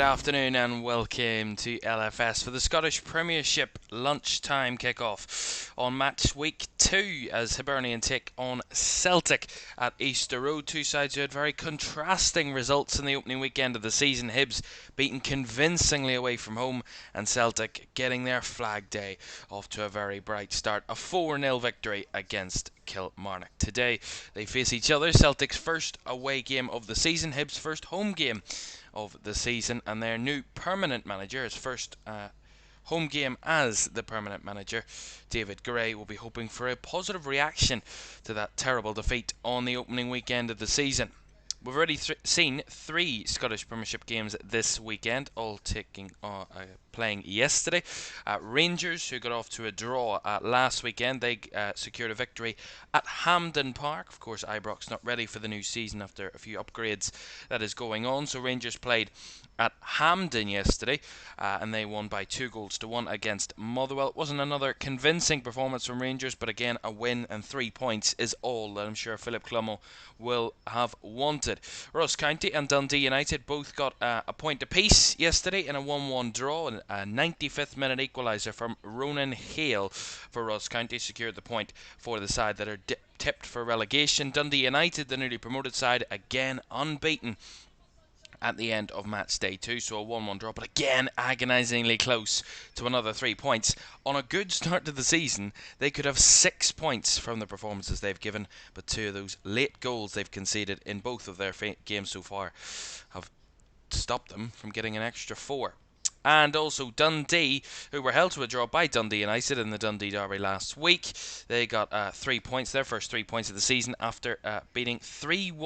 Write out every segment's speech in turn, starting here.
afternoon and welcome to LFS for the Scottish Premiership lunchtime kickoff on match week 2 as Hibernian take on Celtic at Easter Road. Two sides who had very contrasting results in the opening weekend of the season. Hibs beaten convincingly away from home and Celtic getting their flag day off to a very bright start. A 4-0 victory against Kilmarnock. Today they face each other. Celtic's first away game of the season, Hibs' first home game of the season, and their new permanent manager, his first home game as the permanent manager, David Gray, will be hoping for a positive reaction to that terrible defeat on the opening weekend of the season. We've already seen 3 Scottish Premiership games this weekend, all playing yesterday. Rangers, who got off to a draw last weekend, they secured a victory at Hampden Park. Of course, Ibrox not ready for the new season after a few upgrades that is going on, so Rangers played at Hampden yesterday, and they won by 2-1 against Motherwell. It wasn't another convincing performance from Rangers, but again, a win and 3 points is all that I'm sure Philip Clummel will have wanted. Ross County and Dundee United both got a point apiece yesterday in a 1-1 draw, and a 95th minute equaliser from Ronan Hale for Ross County secured the point for the side that are tipped for relegation. Dundee United, the newly promoted side, again unbeaten at the end of Matchday 2, so a 1-1 draw, but again agonisingly close to another 3 points. On a good start to the season, they could have 6 points from the performances they've given, but 2 of those late goals they've conceded in both of their games so far have stopped them from getting an extra 4. And also Dundee, who were held to a draw by Dundee United in the Dundee Derby last week. They got 3 points, their first 3 points of the season, after beating Hearts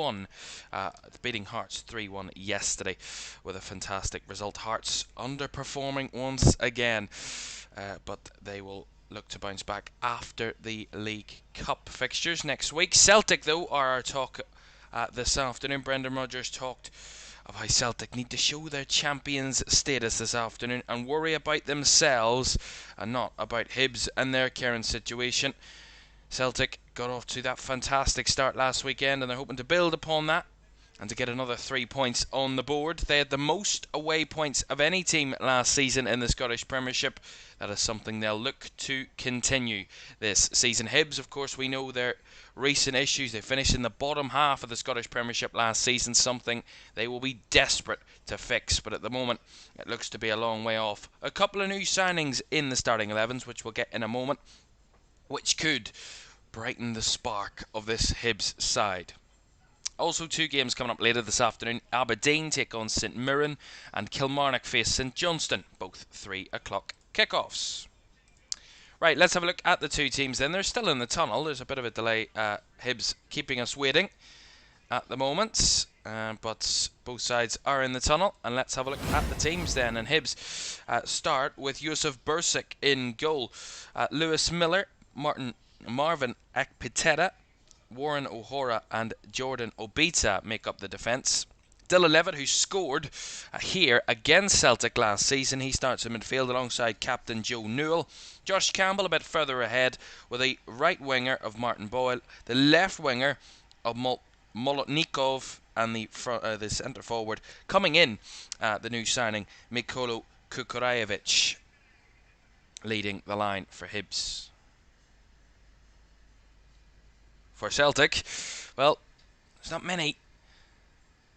3-1 yesterday with a fantastic result. Hearts underperforming once again, but they will look to bounce back after the League Cup fixtures next week. Celtic, though, are our talk this afternoon. Brendan Rodgers talked of how Celtic need to show their champions status this afternoon and worry about themselves and not about Hibs and their current situation. Celtic got off to that fantastic start last weekend and they're hoping to build upon that and to get another 3 points on the board. They had the most away points of any team last season in the Scottish Premiership. That is something they'll look to continue this season. Hibs, of course, we know their recent issues. They finished in the bottom half of the Scottish Premiership last season, something they will be desperate to fix, but at the moment it looks to be a long way off. A couple of new signings in the starting 11s, which we'll get in a moment, which could brighten the spark of this Hibs side. Also, 2 games coming up later this afternoon. Aberdeen take on St Mirren and Kilmarnock face St Johnstone, both 3 o'clock kickoffs. Right, let's have a look at the 2 teams then. They're still in the tunnel. There's a bit of a delay. Hibs keeping us waiting at the moment, but both sides are in the tunnel. And let's have a look at the teams then. And Hibs start with Yusuf Bursik in goal. Lewis Miller, Marvin Ekpiteta, Warren O'Hora and Jordan Obita make up the defence. Dylan Levitt, who scored here against Celtic last season, he starts in midfield alongside captain Joe Newell. Josh Campbell a bit further ahead with a right winger of Martin Boyle, the left winger of Molotnikov, and the centre forward coming in, the new signing Mikolo Kukurajevic, leading the line for Hibs. For Celtic, well, there's not many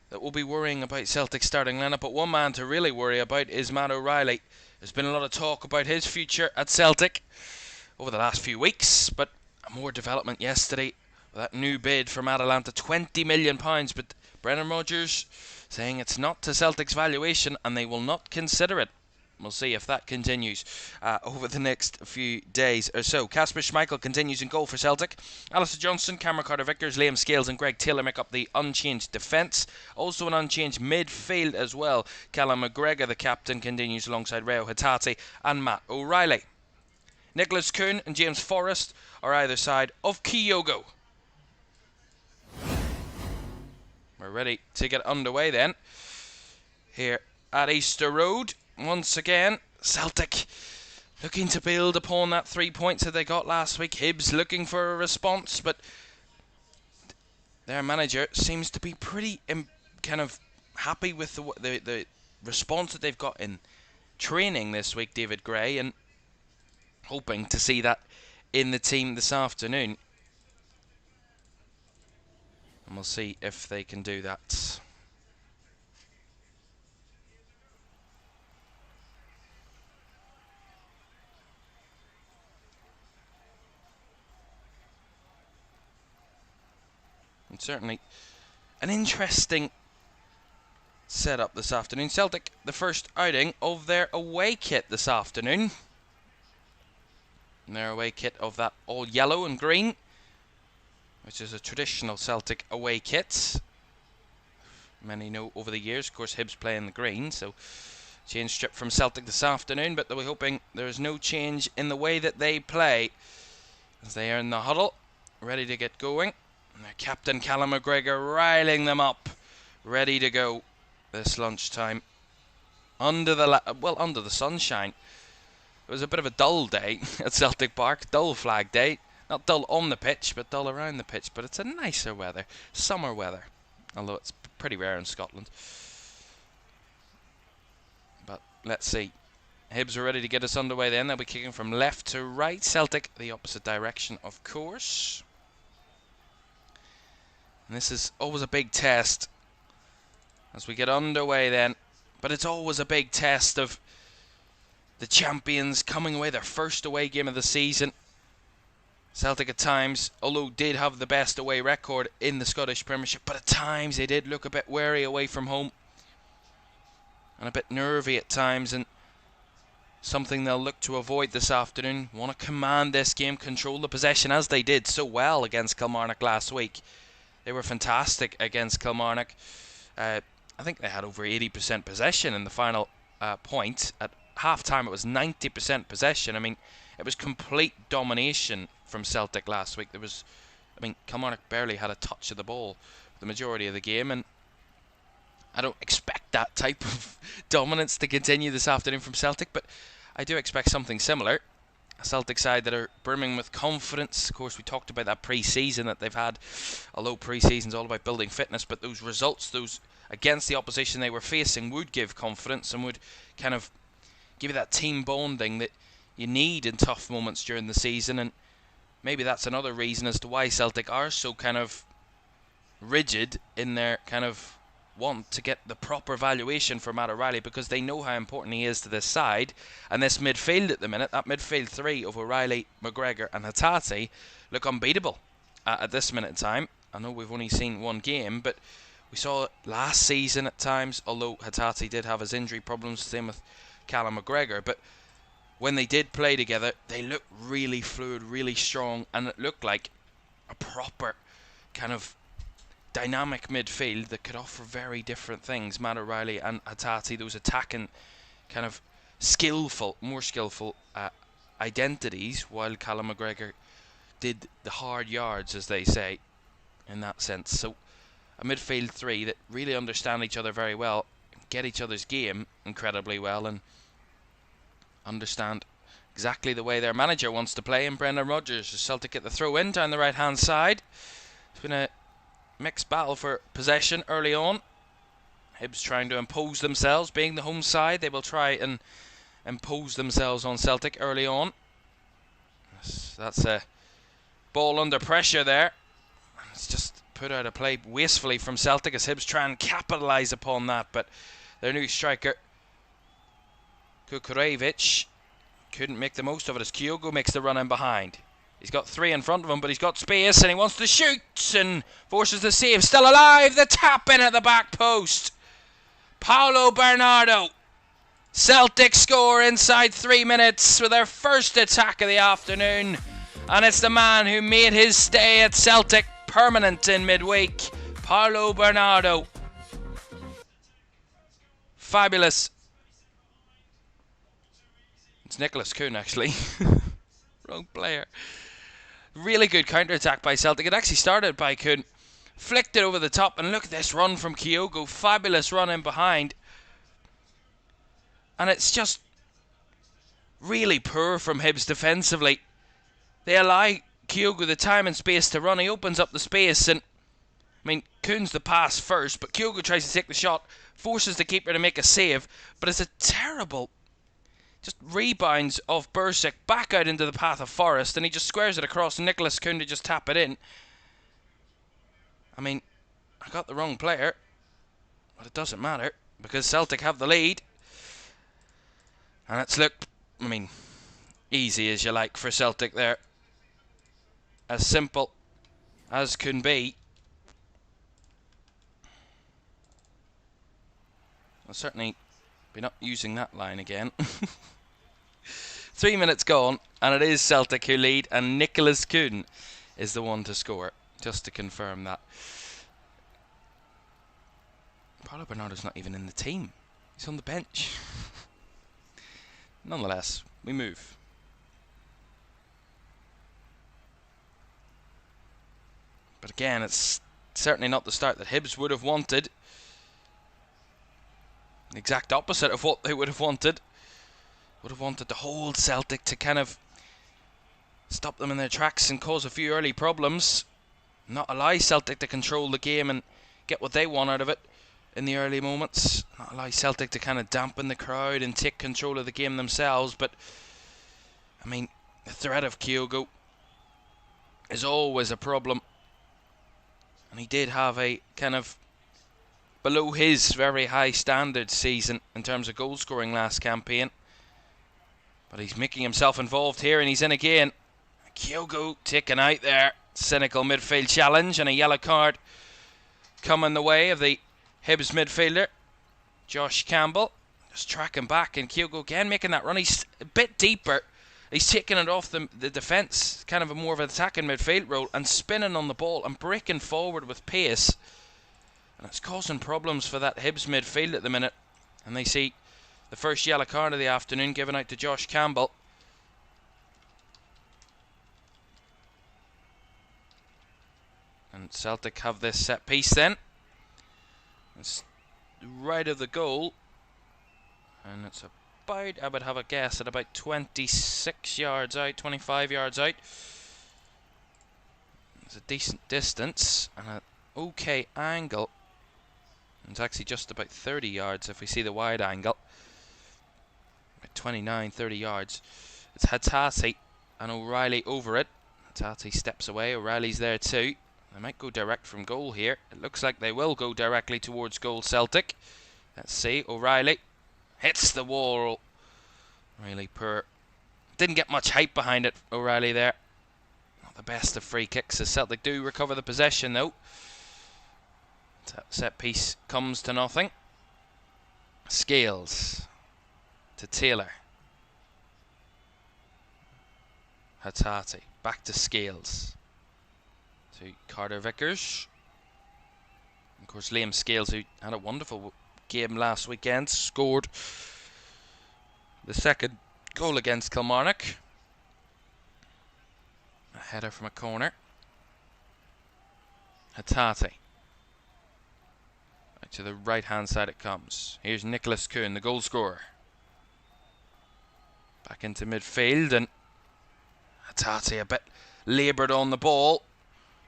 that will be worrying about Celtic's starting lineup, but one man to really worry about is Matt O'Reilly. There's been a lot of talk about his future at Celtic over the last few weeks, but more development yesterday with that new bid from Atalanta, £20 million, but Brendan Rodgers saying it's not to Celtic's valuation and they will not consider it. We'll see if that continues over the next few days or so. Kasper Schmeichel continues in goal for Celtic. Alistair Johnston, Cameron Carter-Vickers, Liam Scales and Greg Taylor make up the unchanged defence. Also an unchanged midfield as well. Callum McGregor, the captain, continues alongside Reo Hatate and Matt O'Reilly. Nicholas Kuhn and James Forrest are either side of Kyogo. We're ready to get underway then here at Easter Road. Once again, Celtic looking to build upon that 3 points that they got last week. Hibs looking for a response, but their manager seems to be pretty kind of happy with the response that they've got in training this week, David Gray, and hoping to see that in the team this afternoon. And we'll see if they can do that. And certainly an interesting setup this afternoon. Celtic, the first outing of their away kit this afternoon. And their away kit of that all yellow and green, which is a traditional Celtic away kit. Many know over the years, of course, Hibs play in the green, so change strip from Celtic this afternoon, but they'll be hoping there is no change in the way that they play as they are in the huddle, ready to get going. And their captain Callum McGregor riling them up, ready to go this lunchtime under the sunshine. It was a bit of a dull day at Celtic Park, dull flag day. Not dull on the pitch, but dull around the pitch. But it's a nicer weather, summer weather, although it's pretty rare in Scotland. But let's see. Hibs are ready to get us underway then. They'll be kicking from left to right. Celtic, the opposite direction, of course. And this is always a big test as we get underway then. But it's always a big test of the champions coming away their first away game of the season. Celtic at times, although did have the best away record in the Scottish Premiership, but at times they did look a bit wary away from home. And a bit nervy at times, and something they'll look to avoid this afternoon. Want to command this game, control the possession as they did so well against Kilmarnock last week. They were fantastic against Kilmarnock. I think they had over 80% possession in the final point. At half-time it was 90% possession. I mean, it was complete domination from Celtic last week. Kilmarnock barely had a touch of the ball the majority of the game, and I don't expect that type of dominance to continue this afternoon from Celtic, but I do expect something similar. A Celtic side that are brimming with confidence. Of course, we talked about that pre-season that they've had, although pre-season's all about building fitness, but those results, those against the opposition they were facing, would give confidence and would kind of give you that team bonding that you need in tough moments during the season. And maybe that's another reason as to why Celtic are so kind of rigid in their kind of want to get the proper valuation for Matt O'Reilly, because they know how important he is to this side. And this midfield at the minute, that midfield three of O'Reilly, McGregor and Hatate, look unbeatable at this minute in time. I know we've only seen one game, but we saw it last season at times, although Hatate did have his injury problems, same with Callum McGregor. But when they did play together, they looked really fluid, really strong, and it looked like a proper kind of dynamic midfield that could offer very different things. Matt O'Reilly and Hatate, those attacking kind of more skillful identities, while Callum McGregor did the hard yards, as they say, in that sense. So a midfield three that really understand each other very well, get each other's game incredibly well, and understand exactly the way their manager wants to play. And Brendan Rodgers, as Celtic get the throw in down the right hand side. It's been a mixed battle for possession early on. Hibs trying to impose themselves, being the home side. They will try and impose themselves on Celtic early on. That's a ball under pressure there. It's just put out of play wastefully from Celtic as Hibs try and capitalise upon that, but their new striker Kukurevich couldn't make the most of it as Kyogo makes the run in behind. He's got three in front of him, but he's got space and he wants to shoot and forces the save. Still alive, the tap in at the back post. Paulo Bernardo. Celtic score inside 3 minutes with their first attack of the afternoon. And it's the man who made his stay at Celtic permanent in midweek, Paulo Bernardo. Fabulous. It's Nicholas Kuhn, actually. Wrong player. Really good counter-attack by Celtic. It actually started by Kuhn. Flicked it over the top, and look at this run from Kyogo. Fabulous run in behind. And it's just really poor from Hibs defensively. They allow Kyogo the time and space to run. He opens up the space, and Kuhn's the pass first, but Kyogo tries to take the shot. forces the keeper to make a save, but it's a terrible just rebounds of Bursik back out into the path of Forrest, and he just squares it across Nicholas Kuhn to just tap it in. I mean, I got the wrong player, but it doesn't matter because Celtic have the lead, and it's looked, I mean, easy as you like for Celtic there, as simple as can be. I'll certainly be not using that line again. 3 minutes gone, and it is Celtic who lead, and Nicholas Kuhn is the one to score, just to confirm that. Paulo Bernardo's not even in the team. He's on the bench. Nonetheless, we move. But again, it's certainly not the start that Hibs would have wanted. The exact opposite of what they would have wanted. Would have wanted to hold Celtic to kind of stop them in their tracks and cause a few early problems. Not allow Celtic to control the game and get what they want out of it in the early moments. Not allow Celtic to kind of dampen the crowd and take control of the game themselves. But, I mean, the threat of Kyogo is always a problem. And he did have a kind of below his very high standard season in terms of goal scoring last campaign. But he's making himself involved here, and he's in again. Kyogo taken out there. Cynical midfield challenge, and a yellow card coming the way of the Hibs midfielder, Josh Campbell. Just tracking back, and Kyogo again making that run. He's a bit deeper. He's taking it off the defence, kind of a more of an attacking midfield role, and spinning on the ball and breaking forward with pace. And it's causing problems for that Hibs midfield at the minute. And they see the first yellow card of the afternoon given out to Josh Campbell. And Celtic have this set piece then. It's right of the goal. And it's about, I would have a guess, at about 26 yards out, 25 yards out. It's a decent distance and an okay angle. It's actually just about 30 yards if we see the wide angle. 29, 30 yards. It's Hatate and O'Reilly over it. Hatate steps away, O'Reilly's there too. They might go direct from goal here. It looks like they will go directly towards goal Celtic. Let's see, O'Reilly hits the wall. Really poor. Didn't get much hype behind it, O'Reilly there. Not the best of free kicks as Celtic do recover the possession though. That set piece comes to nothing. Scales to Taylor. Hatate back to Scales to Carter Vickers. Of course, Liam Scales, who had a wonderful game last weekend, scored the second goal against Kilmarnock. A header from a corner. Hatate. Right to the right hand side it comes. Here's Nicholas Kuhn, the goal scorer. Back into midfield, and Hatate a bit laboured on the ball.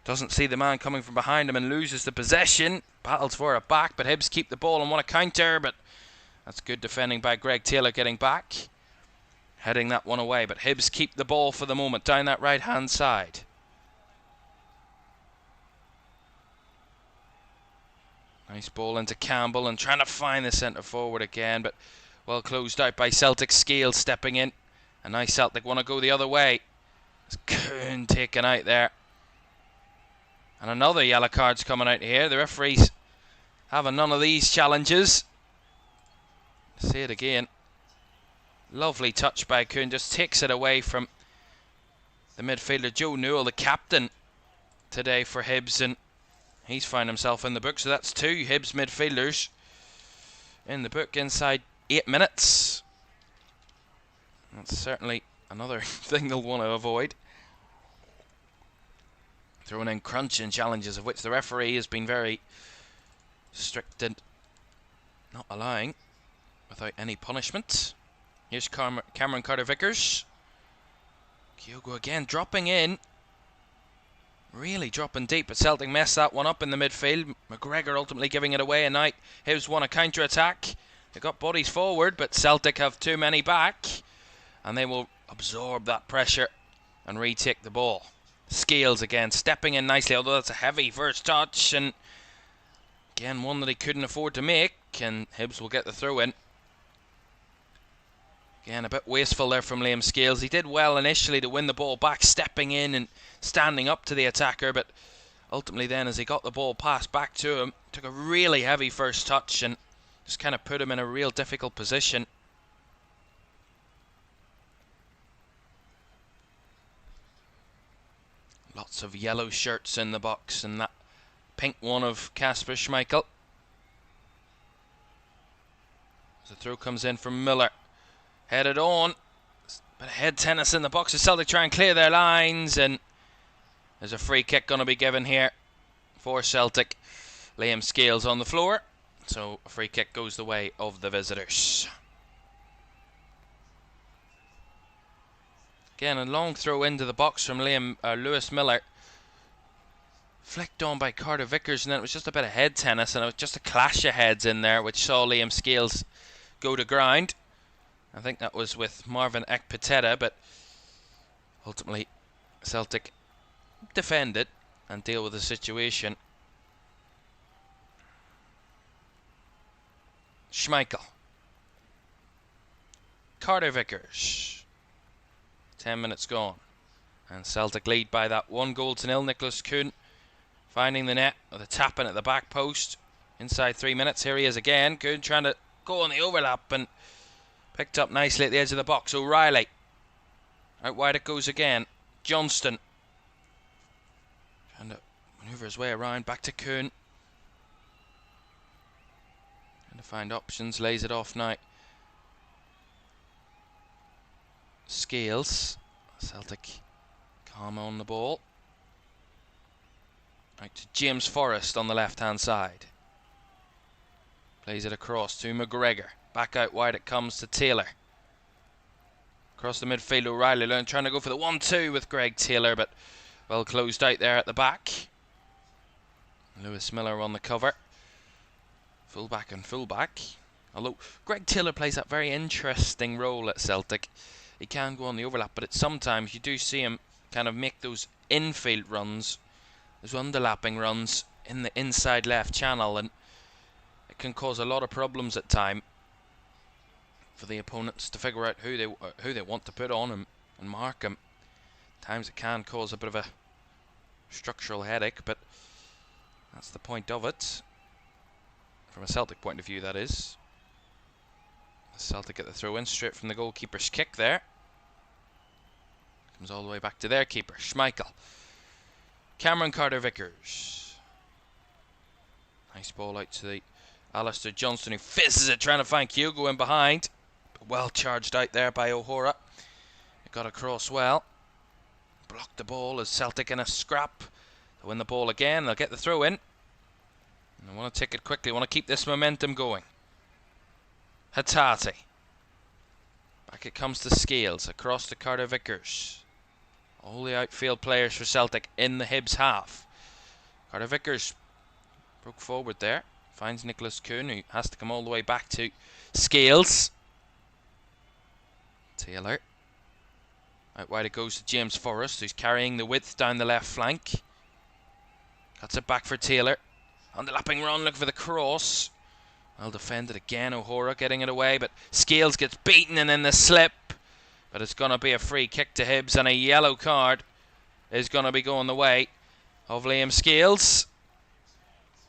Doesn't see the man coming from behind him and loses the possession. Battles for it back, but Hibs keep the ball and want a counter, but that's good defending by Greg Taylor getting back. Heading that one away, but Hibs keep the ball for the moment down that right hand side. Nice ball into Campbell and trying to find the centre forward again, but well closed out by Celtic. Scales stepping in. A nice Celtic want to go the other way. It's Kuhn taken out there. And another yellow card's coming out here. The referees having none of these challenges. See it again. Lovely touch by Kuhn. Just takes it away from the midfielder Joe Newell, the captain today for Hibs, and he's found himself in the book. So that's two Hibs midfielders in the book inside 8 minutes. That's certainly another thing they'll want to avoid. Throwing in crunching challenges, of which the referee has been very strict and not allowing without any punishment. Here's Cameron Carter-Vickers. Kyogo again dropping in. really dropping deep, but Celtic messed that one up in the midfield. McGregor ultimately giving it away, and now Hibs won a counter-attack. They got bodies forward, but Celtic have too many back, and they will absorb that pressure and retake the ball. Scales again, stepping in nicely, although that's a heavy first touch, and again one that he couldn't afford to make, and Hibs will get the throw in. Again, a bit wasteful there from Liam Scales. He did well initially to win the ball back, stepping in and standing up to the attacker, but ultimately then as he got the ball passed back to him, took a really heavy first touch and just kind of put him in a real difficult position. Lots of yellow shirts in the box, and that pink one of Kasper Schmeichel. As the throw comes in from Miller. Headed on. But head tennis in the box as Celtic try and clear their lines, and there's a free kick going to be given here for Celtic. Liam Scales on the floor, so a free kick goes the way of the visitors. Again, a long throw into the box from Lewis Miller. Flicked on by Carter Vickers, and then it was just a bit of head tennis, and it was just a clash of heads in there, which saw Liam Scales go to ground. I think that was with Marvin Ekpiteta, but ultimately Celtic defended and deal with the situation. Schmeichel. Carter Vickers. 10 minutes gone. And Celtic lead by that 1-0. Nicholas Kuhn finding the net with a tap in at the back post. Inside 3 minutes. Here he is again. Kuhn trying to go on the overlap and picked up nicely at the edge of the box. O'Reilly. Out wide it goes again. Johnston. Trying to manoeuvre his way around. Back to Kuhn. Trying to find options. Lays it off now. Scales. Celtic calm on the ball. Out to James Forrest on the left hand side. Plays it across to McGregor. Back out wide it comes to Taylor. Across the midfield, O'Reilly trying to go for the 1-2 with Greg Taylor, but well closed out there at the back. Lewis Miller on the cover. Fullback and fullback. Although Greg Taylor plays that very interesting role at Celtic. He can go on the overlap, but sometimes you do see him kind of make those infield runs, those underlapping runs in the inside left channel, and it can cause a lot of problems at times for the opponents to figure out who they want to put on him and mark him. At times it can cause a bit of a structural headache, but that's the point of it. From a Celtic point of view, that is. Celtic get the throw in straight from the goalkeeper's kick there. Comes all the way back to their keeper, Schmeichel. Cameron Carter-Vickers. Nice ball out to the Alistair Johnston, who fizzes it trying to find Kyogo in behind. But well charged out there by O'Hora. It got across well. Blocked the ball as Celtic in a scrap. They'll win the ball again. They'll get the throw in. And they want to take it quickly. Want to keep this momentum going. Hatate. Back it comes to Scales. Across to Carter Vickers. All the outfield players for Celtic in the Hibs half. Carter Vickers broke forward there. Finds Nicholas Kuhn, who has to come all the way back to Scales. Taylor. Out wide it goes to James Forrest, who's carrying the width down the left flank. Cuts it back for Taylor. Underlapping run, looking for the cross. Well defended again, O'Hora getting it away, but Scales gets beaten and then the slip. But it's going to be a free kick to Hibs, and a yellow card is going to be going the way of Liam Scales.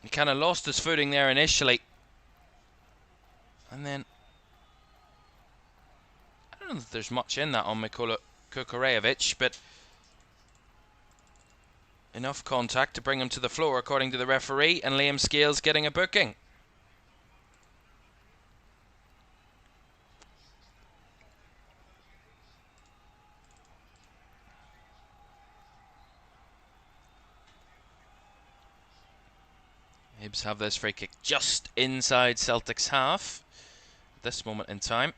He kind of lost his footing there initially. And then, I don't know if there's much in that on Mikola Kukurejevic, but enough contact to bring him to the floor according to the referee, and Liam Scales getting a booking. Hibs have this free kick just inside Celtic's half at this moment in time.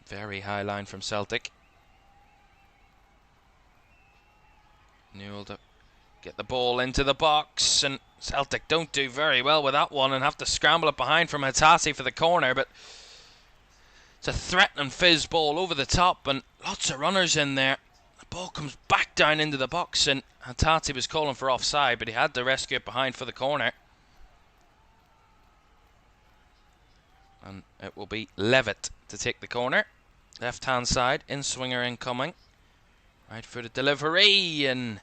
Very high line from Celtic. Newell to get the ball into the box, and Celtic don't do very well with that one and have to scramble it behind from Hitati for the corner, but it's a threatening fizz ball over the top and lots of runners in there. The ball comes back down into the box, and Hitati was calling for offside, but he had to rescue it behind for the corner. And it will be Levitt to take the corner. Left hand side, in swinger incoming. Right footed delivery, and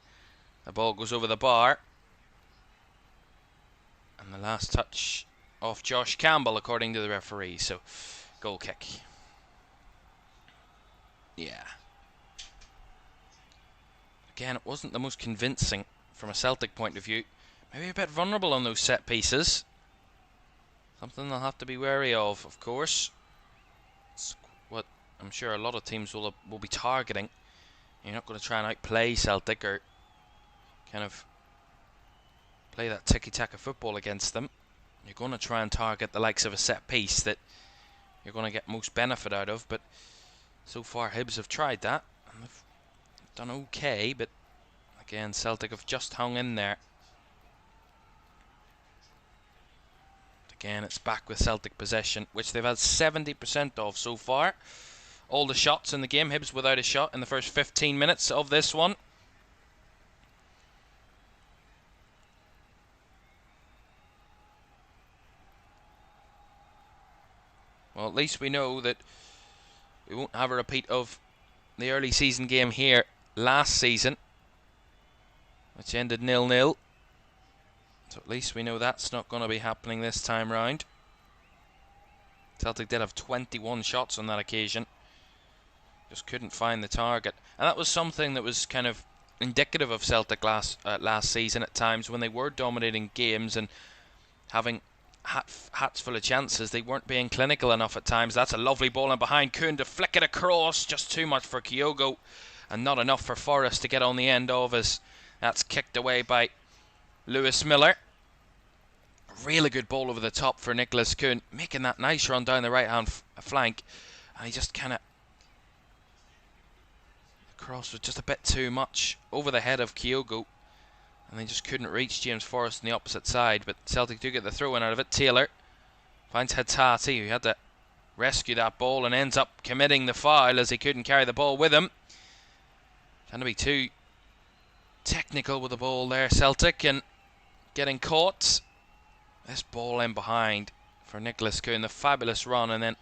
the ball goes over the bar. And the last touch off Josh Campbell, according to the referee. So, goal kick. Yeah. Again, it wasn't the most convincing from a Celtic point of view. Maybe a bit vulnerable on those set pieces. Something they'll have to be wary of course. It's what I'm sure a lot of teams will be targeting. You're not going to try and outplay Celtic or kind of play that tiki-taka football against them. You're going to try and target the likes of a set piece that you're going to get most benefit out of, but so far Hibs have tried that and they've done okay, but again Celtic have just hung in there. Again, it's back with Celtic possession, which they've had 70% of so far. All the shots in the game, Hibs without a shot in the first 15 minutes of this one. Well, at least we know that we won't have a repeat of the early season game here last season, which ended 0-0. So at least we know that's not going to be happening this time round. Celtic did have 21 shots on that occasion. Just couldn't find the target. And that was something that was kind of indicative of Celtic last season at times when they were dominating games and having hats full of chances. They weren't being clinical enough at times. That's a lovely ball in behind Kuhn to flick it across. Just too much for Kyogo and not enough for Forrest to get on the end of, as that's kicked away by Lewis Miller. Really good ball over the top for Nicholas Kuhn, making that nice run down the right hand flank, and he just kind of, the cross was just a bit too much over the head of Kyogo, and they just couldn't reach James Forrest on the opposite side. But Celtic do get the throw in out of it. Taylor finds Hitati, who had to rescue that ball and ends up committing the foul as he couldn't carry the ball with him. Trying to be too technical with the ball there, Celtic, and getting caught. This ball in behind for Nicholas Kuhn, the fabulous run, and then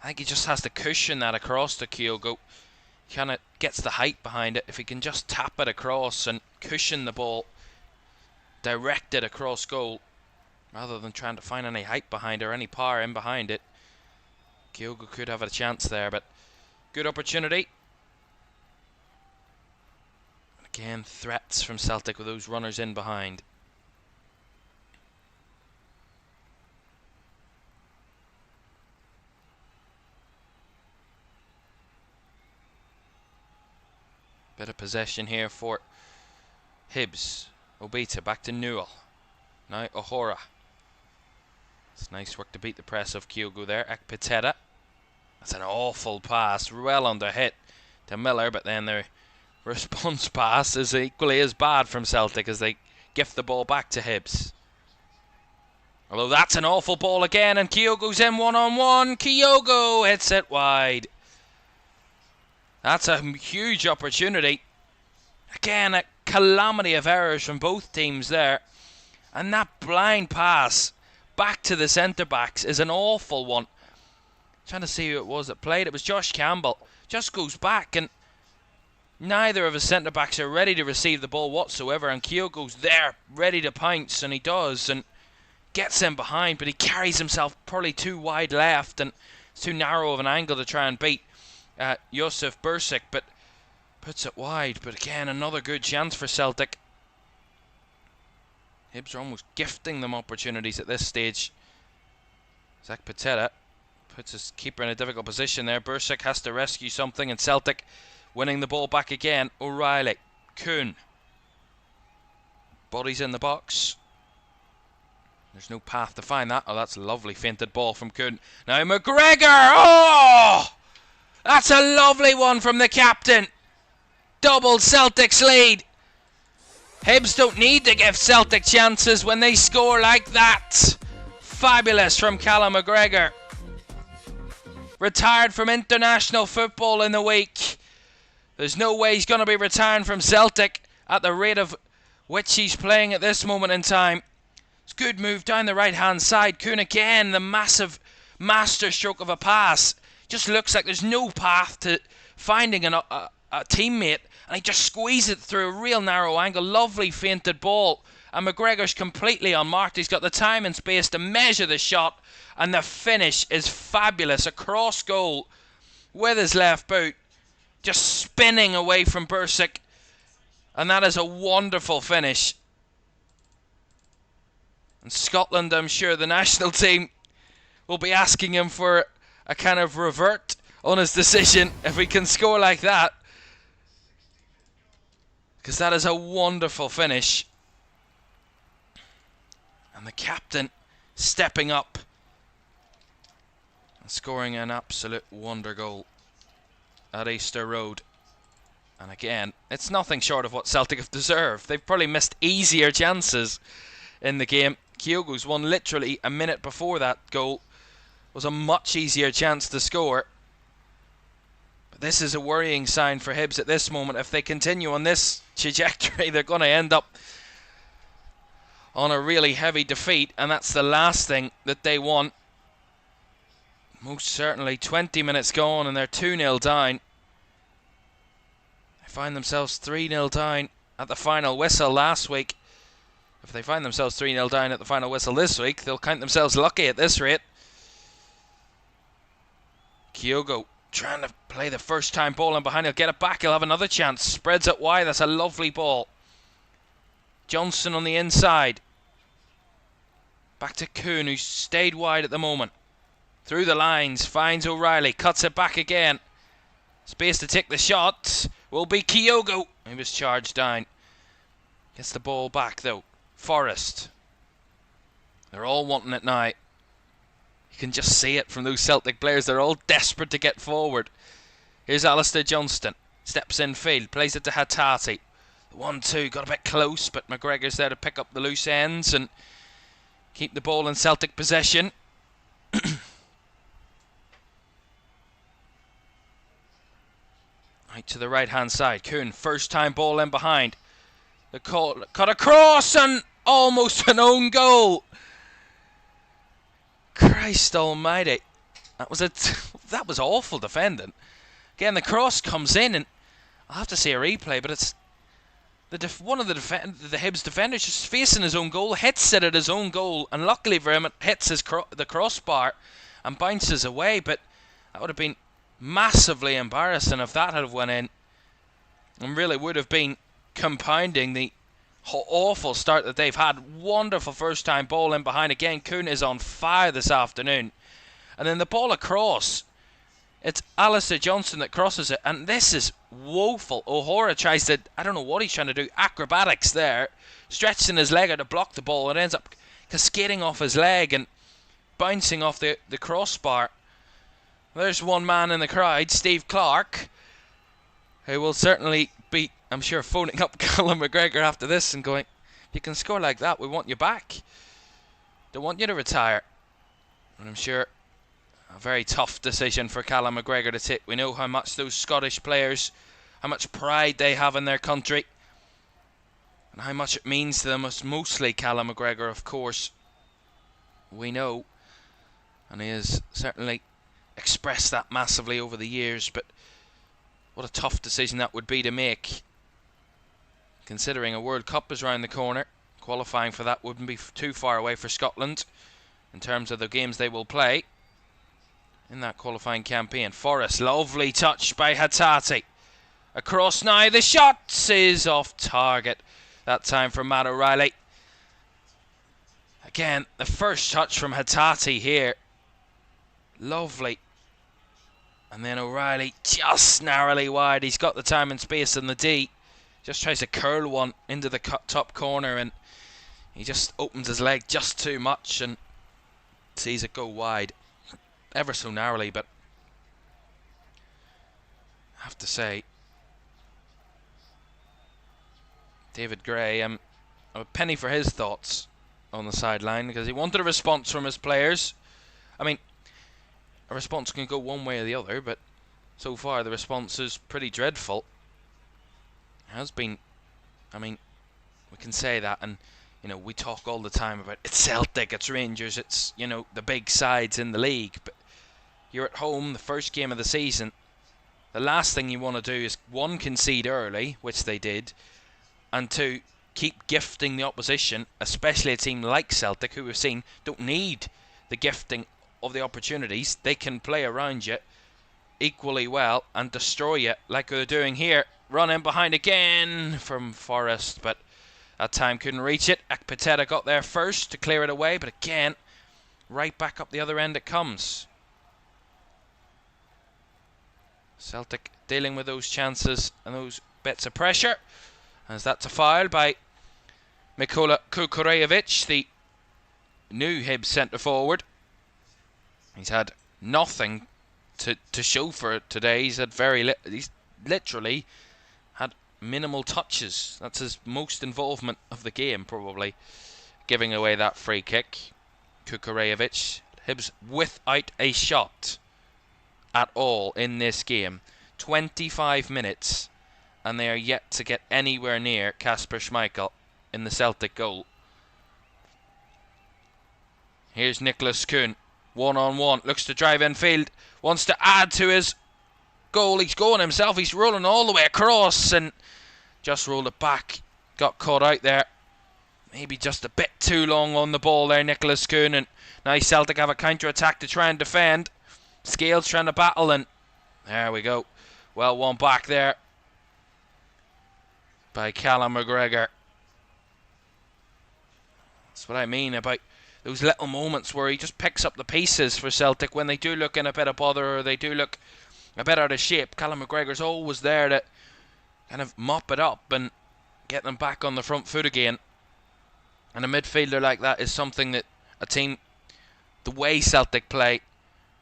I think he just has to cushion that across to Kyogo. He kind of gets the height behind it. If he can just tap it across and cushion the ball, direct it across goal, rather than trying to find any height behind it or any power in behind it, Kyogo could have a chance there, but good opportunity. Again, threats from Celtic with those runners in behind. Bit of possession here for Hibs. Obita back to Newell. Now O'Hora. It's nice work to beat the press of Kyogo there. Ekpiteta. That's an awful pass. Well under hit to Miller, but then the response pass is equally as bad from Celtic as they gift the ball back to Hibs. Although that's an awful ball again, and Kyogo's in one-on-one. Kyogo hits it wide. That's a huge opportunity. Again, a calamity of errors from both teams there. And that blind pass back to the centre-backs is an awful one. Trying to see who it was that played. It was Josh Campbell. Just goes back, and neither of his centre-backs are ready to receive the ball whatsoever. And Kyogo's there, ready to pounce, and he does, and gets in behind, but he carries himself probably too wide left, and it's too narrow of an angle to try and beat Josef Bursic, but puts it wide. But again, another good chance for Celtic. Hibs are almost gifting them opportunities at this stage. Zach Pateta puts his keeper in a difficult position there. Bursic has to rescue something, and Celtic winning the ball back again. O'Reilly, Kuhn, bodies in the box. There's no path to find that. Oh, that's a lovely feinted ball from Kuhn. Now McGregor! Oh! That's a lovely one from the captain. Doubled Celtic's lead. Hibs don't need to give Celtic chances when they score like that. Fabulous from Callum McGregor. Retired from international football in the week. There's no way he's going to be retiring from Celtic at the rate of which he's playing at this moment in time. It's a good move down the right hand side. Kuhn again, the massive masterstroke of a pass. Just looks like there's no path to finding a teammate, and he just squeezes it through a real narrow angle. Lovely feinted ball, and McGregor's completely unmarked. He's got the time and space to measure the shot, and the finish is fabulous. A cross goal with his left boot, just spinning away from Bursic, and that is a wonderful finish. And Scotland, I'm sure the national team will be asking him for a kind of revert on his decision if we can score like that, because that is a wonderful finish. And the captain stepping up and scoring an absolute wonder goal at Easter Road. And again, it's nothing short of what Celtic have deserved. They've probably missed easier chances in the game. Kyogo's one literally a minute before that goal was a much easier chance to score. But this is a worrying sign for Hibs at this moment. If they continue on this trajectory, they're going to end up on a really heavy defeat, and that's the last thing that they want. Most certainly 20 minutes gone and they're 2-0 down. They find themselves 3-0 down at the final whistle last week. If they find themselves 3-0 down at the final whistle this week, they'll count themselves lucky at this rate. Kyogo trying to play the first time ball in behind. He'll get it back. He'll have another chance. Spreads it wide. That's a lovely ball. Johnson on the inside. Back to Kuhn, who's stayed wide at the moment. Through the lines. Finds O'Reilly. Cuts it back again. Space to take the shot will be Kyogo. He was charged down. Gets the ball back though. Forrest. They're all wanting it now. You can just see it from those Celtic players. They're all desperate to get forward. Here's Alistair Johnston. Steps in field. Plays it to Hattati. The 1-2 got a bit close, but McGregor's there to pick up the loose ends and keep the ball in Celtic possession. Right to the right hand side. Kuhn, first time ball in behind. The call cut across and almost an own goal. Christ almighty. That was awful defending. Again, the cross comes in, and I'll have to see a replay, but it's one of the Hibs defenders just facing his own goal, hits it at his own goal, and luckily for him it hits the crossbar and bounces away. But that would have been massively embarrassing if that had went in, and really would have been compounding the awful start that they've had. Wonderful first time ball in behind. Again, Kuhn is on fire this afternoon. And then the ball across, it's Alistair Johnston that crosses it, and this is woeful. O'Hora tries to, I don't know what he's trying to do, acrobatics there, stretching his leg out to block the ball. It ends up cascading off his leg and bouncing off the crossbar. There's one man in the crowd, Steve Clark, who will certainly be, I'm sure, phoning up Callum McGregor after this and going, you can score like that, we want you back. Don't want you to retire. And I'm sure a very tough decision for Callum McGregor to take. We know how much those Scottish players, how much pride they have in their country, and how much it means to them. It's mostly Callum McGregor, of course. We know. And he has certainly expressed that massively over the years, but what a tough decision that would be to make, considering a World Cup is round the corner. Qualifying for that wouldn't be too far away for Scotland in terms of the games they will play in that qualifying campaign. Forrest, lovely touch by Hattati. Across now, the shot is off target. That time from Matt O'Reilly. Again, the first touch from Hattati here. Lovely. And then O'Reilly just narrowly wide. He's got the time and space in the D. Just tries to curl one into the top corner, and he just opens his leg just too much and sees it go wide. Ever so narrowly, but I have to say, David Gray, a penny for his thoughts on the sideline, because he wanted a response from his players. I mean, a response can go one way or the other, but so far the response is pretty dreadful. It has been, I mean, we can say that, and we talk all the time about it's Celtic, it's Rangers, it's the big sides in the league, but you're at home, the first game of the season. The last thing you want to do is, one, concede early, which they did, and two, keep gifting the opposition, especially a team like Celtic, who we've seen don't need the gifting of the opportunities. They can play around you equally well and destroy you like they're doing here. Run in behind again from Forrest, but that time couldn't reach it. Akpiteta got there first to clear it away, but again, right back up the other end it comes. Celtic dealing with those chances and those bits of pressure, as that's a foul by Mikola Kukurejevic, the new Hibs centre forward. He's had nothing to show for it today. He's had he's literally had minimal touches. That's his most involvement of the game, probably, giving away that free kick. Kukurejevic, Hibs without a shot at all in this game. 25 minutes, and they are yet to get anywhere near Kasper Schmeichel in the Celtic goal. Here's Nicholas Kuhn, one-on-one, looks to drive in field, wants to add to his goal. He's going himself, he's rolling all the way across and just rolled it back. Got caught out there, maybe just a bit too long on the ball there, Nicholas Kuhn, and now Celtic have a counter-attack to try and defend. Scales trying to battle, and there we go. Well won back there by Callum McGregor. That's what I mean about those little moments where he just picks up the pieces for Celtic when they do look in a bit of bother or they do look a bit out of shape. Callum McGregor's always there to kind of mop it up and get them back on the front foot again. And a midfielder like that is something that a team, the way Celtic play,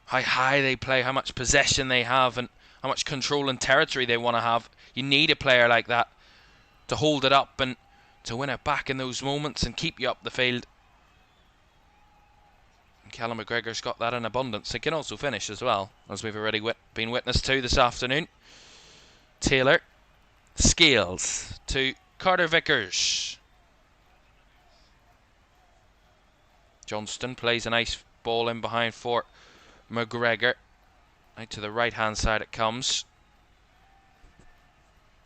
how high they play, how much possession they have, and how much control and territory they want to have, you need a player like that to hold it up and to win it back in those moments and keep you up the field. And Callum McGregor's got that in abundance. He can also finish as well, as we've already been witness to this afternoon. Taylor, Scales to Carter Vickers. Johnston plays a nice ball in behind for McGregor. Out to the right hand side it comes.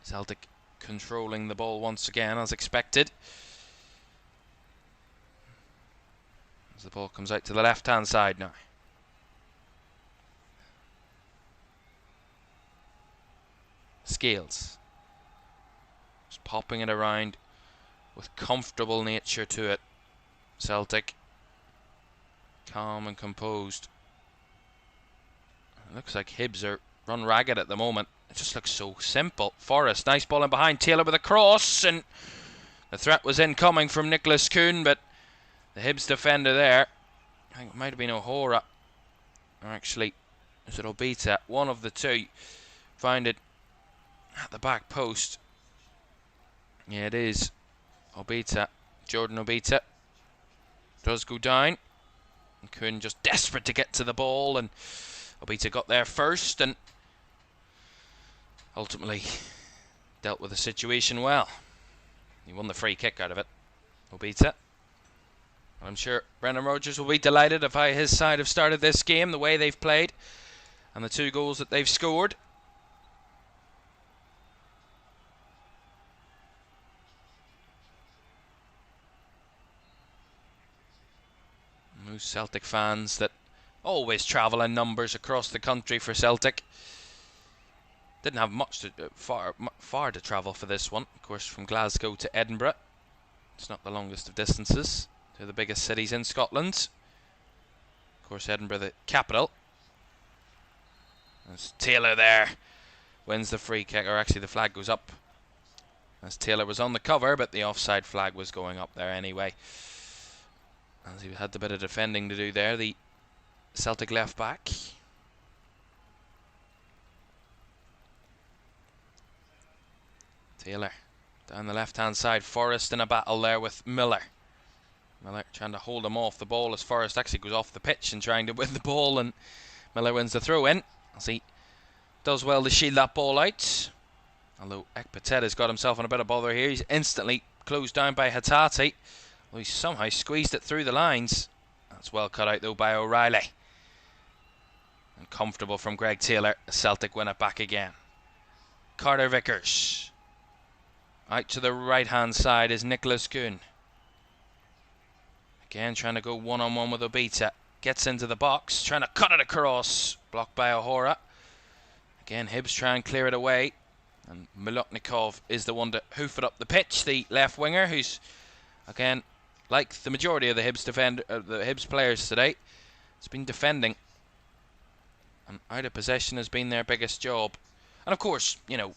Celtic controlling the ball once again as expected. As the ball comes out to the left hand side now. Scales just popping it around with comfortable nature to it. Celtic calm and composed. It looks like Hibs are run ragged at the moment. It just looks so simple. Forrest, nice ball in behind. Taylor with a cross, and the threat was incoming from Nicholas Kuhn, but the Hibs defender there, I think it might have been O'Hora, or actually, is it Obita? One of the two found it at the back post. Yeah, it is Obita. Jordan Obita does go down. And Kuhn just desperate to get to the ball, and Obita got there first and ultimately dealt with the situation well. He won the free kick out of it, Obita. I'm sure Brendan Rodgers will be delighted of how his side have started this game, the way they've played, and the 2 goals that they've scored. And those Celtic fans that always travel in numbers across the country for Celtic. Didn't have much to far to travel for this one. Of course, from Glasgow to Edinburgh. It's not the longest of distances to the biggest cities in Scotland. Of course, Edinburgh, the capital. As Taylor there wins the free kick, or actually the flag goes up. As Taylor was on the cover, but the offside flag was going up there anyway. As he had a bit of defending to do there, the Celtic left back. Taylor Down the left-hand side, Forrest in a battle there with Miller. Miller trying to hold him off the ball as Forrest actually goes off the pitch and trying to win the ball, and Miller wins the throw in as he does well to shield that ball out. Although Ekpateta's got himself in a bit of bother here. He's instantly closed down by Hatate. Well, he's somehow squeezed it through the lines. That's well cut out though by O'Reilly. And comfortable from Greg Taylor. Celtic win it back again. Carter Vickers. Out to the right hand side is Nicholas Kuhn. Again trying to go one-on-one with Obita. Gets into the box, trying to cut it across. Blocked by O'Hora. Again, Hibs try and clear it away. And Milotnikov is the one to hoof it up the pitch. The left winger, who's, again, like the majority of the Hibs players today, has been defending. And out of possession has been their biggest job. And of course, you know,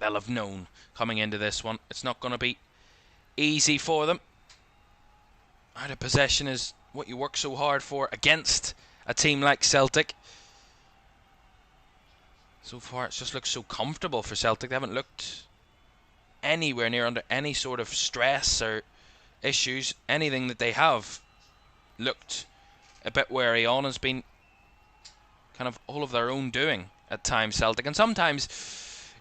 they'll have known coming into this one, it's not going to be easy for them. Out of possession is what you work so hard for against a team like Celtic. So far it's just looked so comfortable for Celtic. They haven't looked anywhere near under any sort of stress or issues. Anything that they have looked a bit wary on has been kind of all of their own doing at times, Celtic. And sometimes,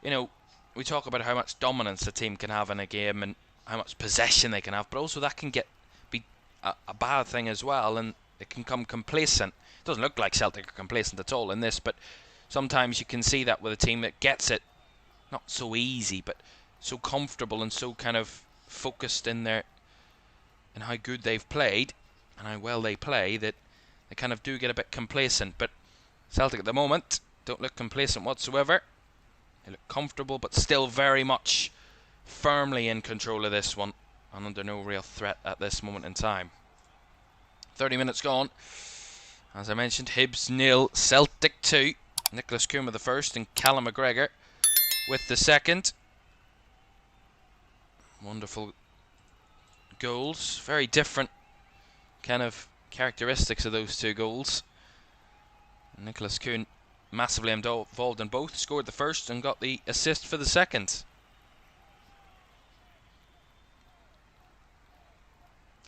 you know, we talk about how much dominance a team can have in a game and how much possession they can have, but also that can be a bad thing as well, and it can become complacent. It doesn't look like Celtic are complacent at all in this, but sometimes you can see that with a team that gets it not so easy, but so comfortable and so kind of focused in how good they've played and how well they play, that they kind of do get a bit complacent. But Celtic at the moment don't look complacent whatsoever. They look comfortable, but still very much firmly in control of this one and under no real threat at this moment in time. 30 minutes gone. As I mentioned, Hibs 0, Celtic 2. Nicholas Kuhn with the first and Callum McGregor with the second. Wonderful goals. Very different kind of characteristics of those two goals. Nicholas Kuhn massively involved in both. Scored the first and got the assist for the second.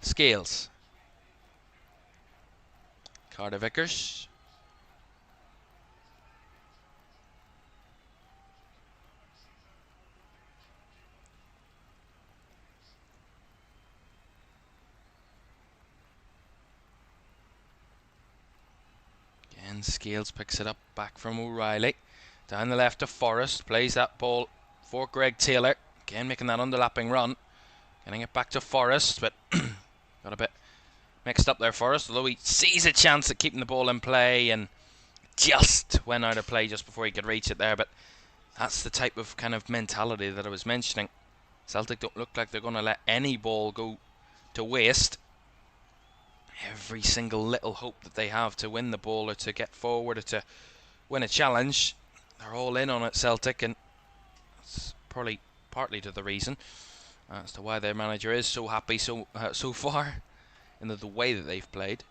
Scales. Carter Vickers. Again, Scales picks it up back from O'Reilly. Down the left to Forrest. Plays that ball for Greg Taylor. Again, making that underlapping run. Getting it back to Forrest, but got a bit mixed up there, Forrest, although he sees a chance at keeping the ball in play and just went out of play just before he could reach it there. But that's the type of kind of mentality that I was mentioning. Celtic don't look like they're going to let any ball go to waste. Every single little hope that they have to win the ball or to get forward or to win a challenge, they're all in on it, Celtic, and that's probably partly to the reason as to why their manager is so happy so far in the way that they've played.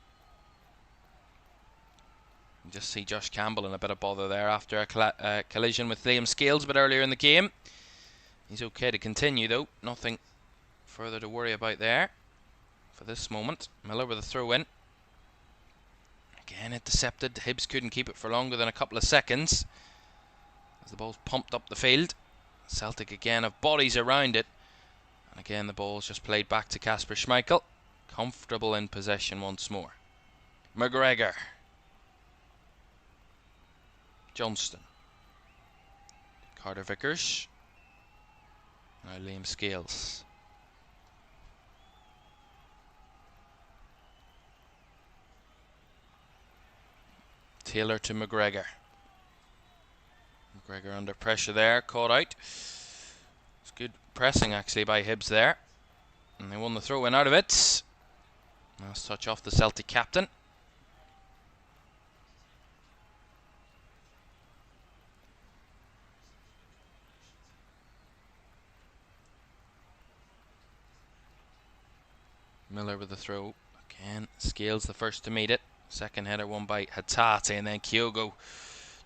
You just see Josh Campbell in a bit of bother there after a collision with Liam Scales a bit earlier in the game. He's okay to continue though, nothing further to worry about there for this moment. Miller with a throw in. Again intercepted. Hibs couldn't keep it for longer than a couple of seconds as the ball's pumped up the field. Celtic again have bodies around it, and again the ball's just played back to Kasper Schmeichel. Comfortable in possession once more. McGregor. Johnston. Carter Vickers. Now Liam Scales. Taylor to McGregor. McGregor under pressure there, caught out. It's good pressing actually by Hibs there. And they won the throw in out of it. Last touch off the Celtic captain. Miller with the throw. Again, Scales the first to meet it. Second header won by Hatate, and then Kyogo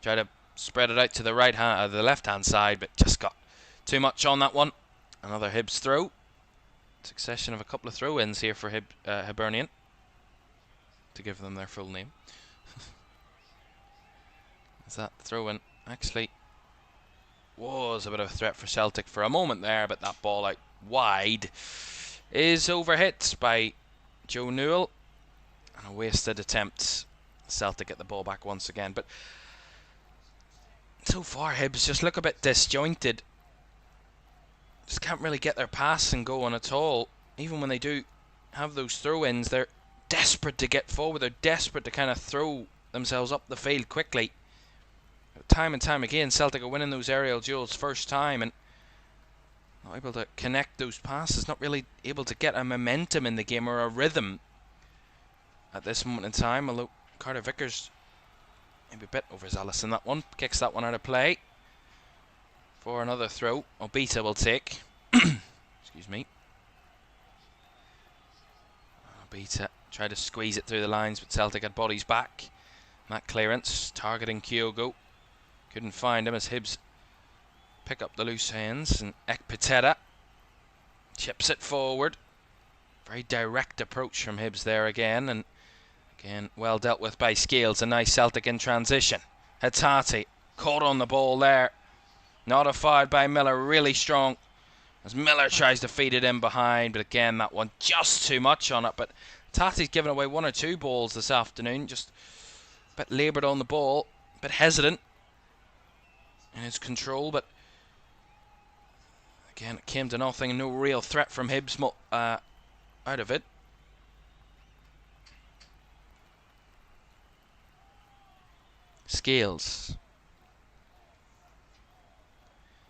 tried to spread it out to the the left hand side, but just got too much on that one. Another Hibs throw. Succession of a couple of throw-ins here for Hibernian, to give them their full name. Is that throw-in actually was a bit of a threat for Celtic for a moment there, but that ball out wide is overhit by Joe Newell, and a wasted attempt. Celtic get the ball back once again, but so far Hibs just look a bit disjointed. Just can't really get their passing going at all. Even when they do have those throw-ins, they're desperate to get forward. They're desperate to kind of throw themselves up the field quickly. Time and time again, Celtic are winning those aerial duels first time and not able to connect those passes, not really able to get a momentum in the game or a rhythm at this moment in time. Although Carter Vickers maybe a bit overzealous in that one, kicks that one out of play for another throw. Obita will take. Excuse me. Obita tried to squeeze it through the lines, but Celtic had bodies back. That clearance targeting Kyogo. Couldn't find him as Hibs pick up the loose hands, and Ekpiteta chips it forward. Very direct approach from Hibs there again, and again well dealt with by Scales. A nice Celtic in transition. Hatate caught on the ball there. Not a foul by Miller, really strong as Miller tries to feed it in behind, but again that one just too much on it. But Tati's given away one or two balls this afternoon, just a bit laboured on the ball, a bit hesitant in his control, but again it came to nothing, no real threat from Hibs out of it. Scales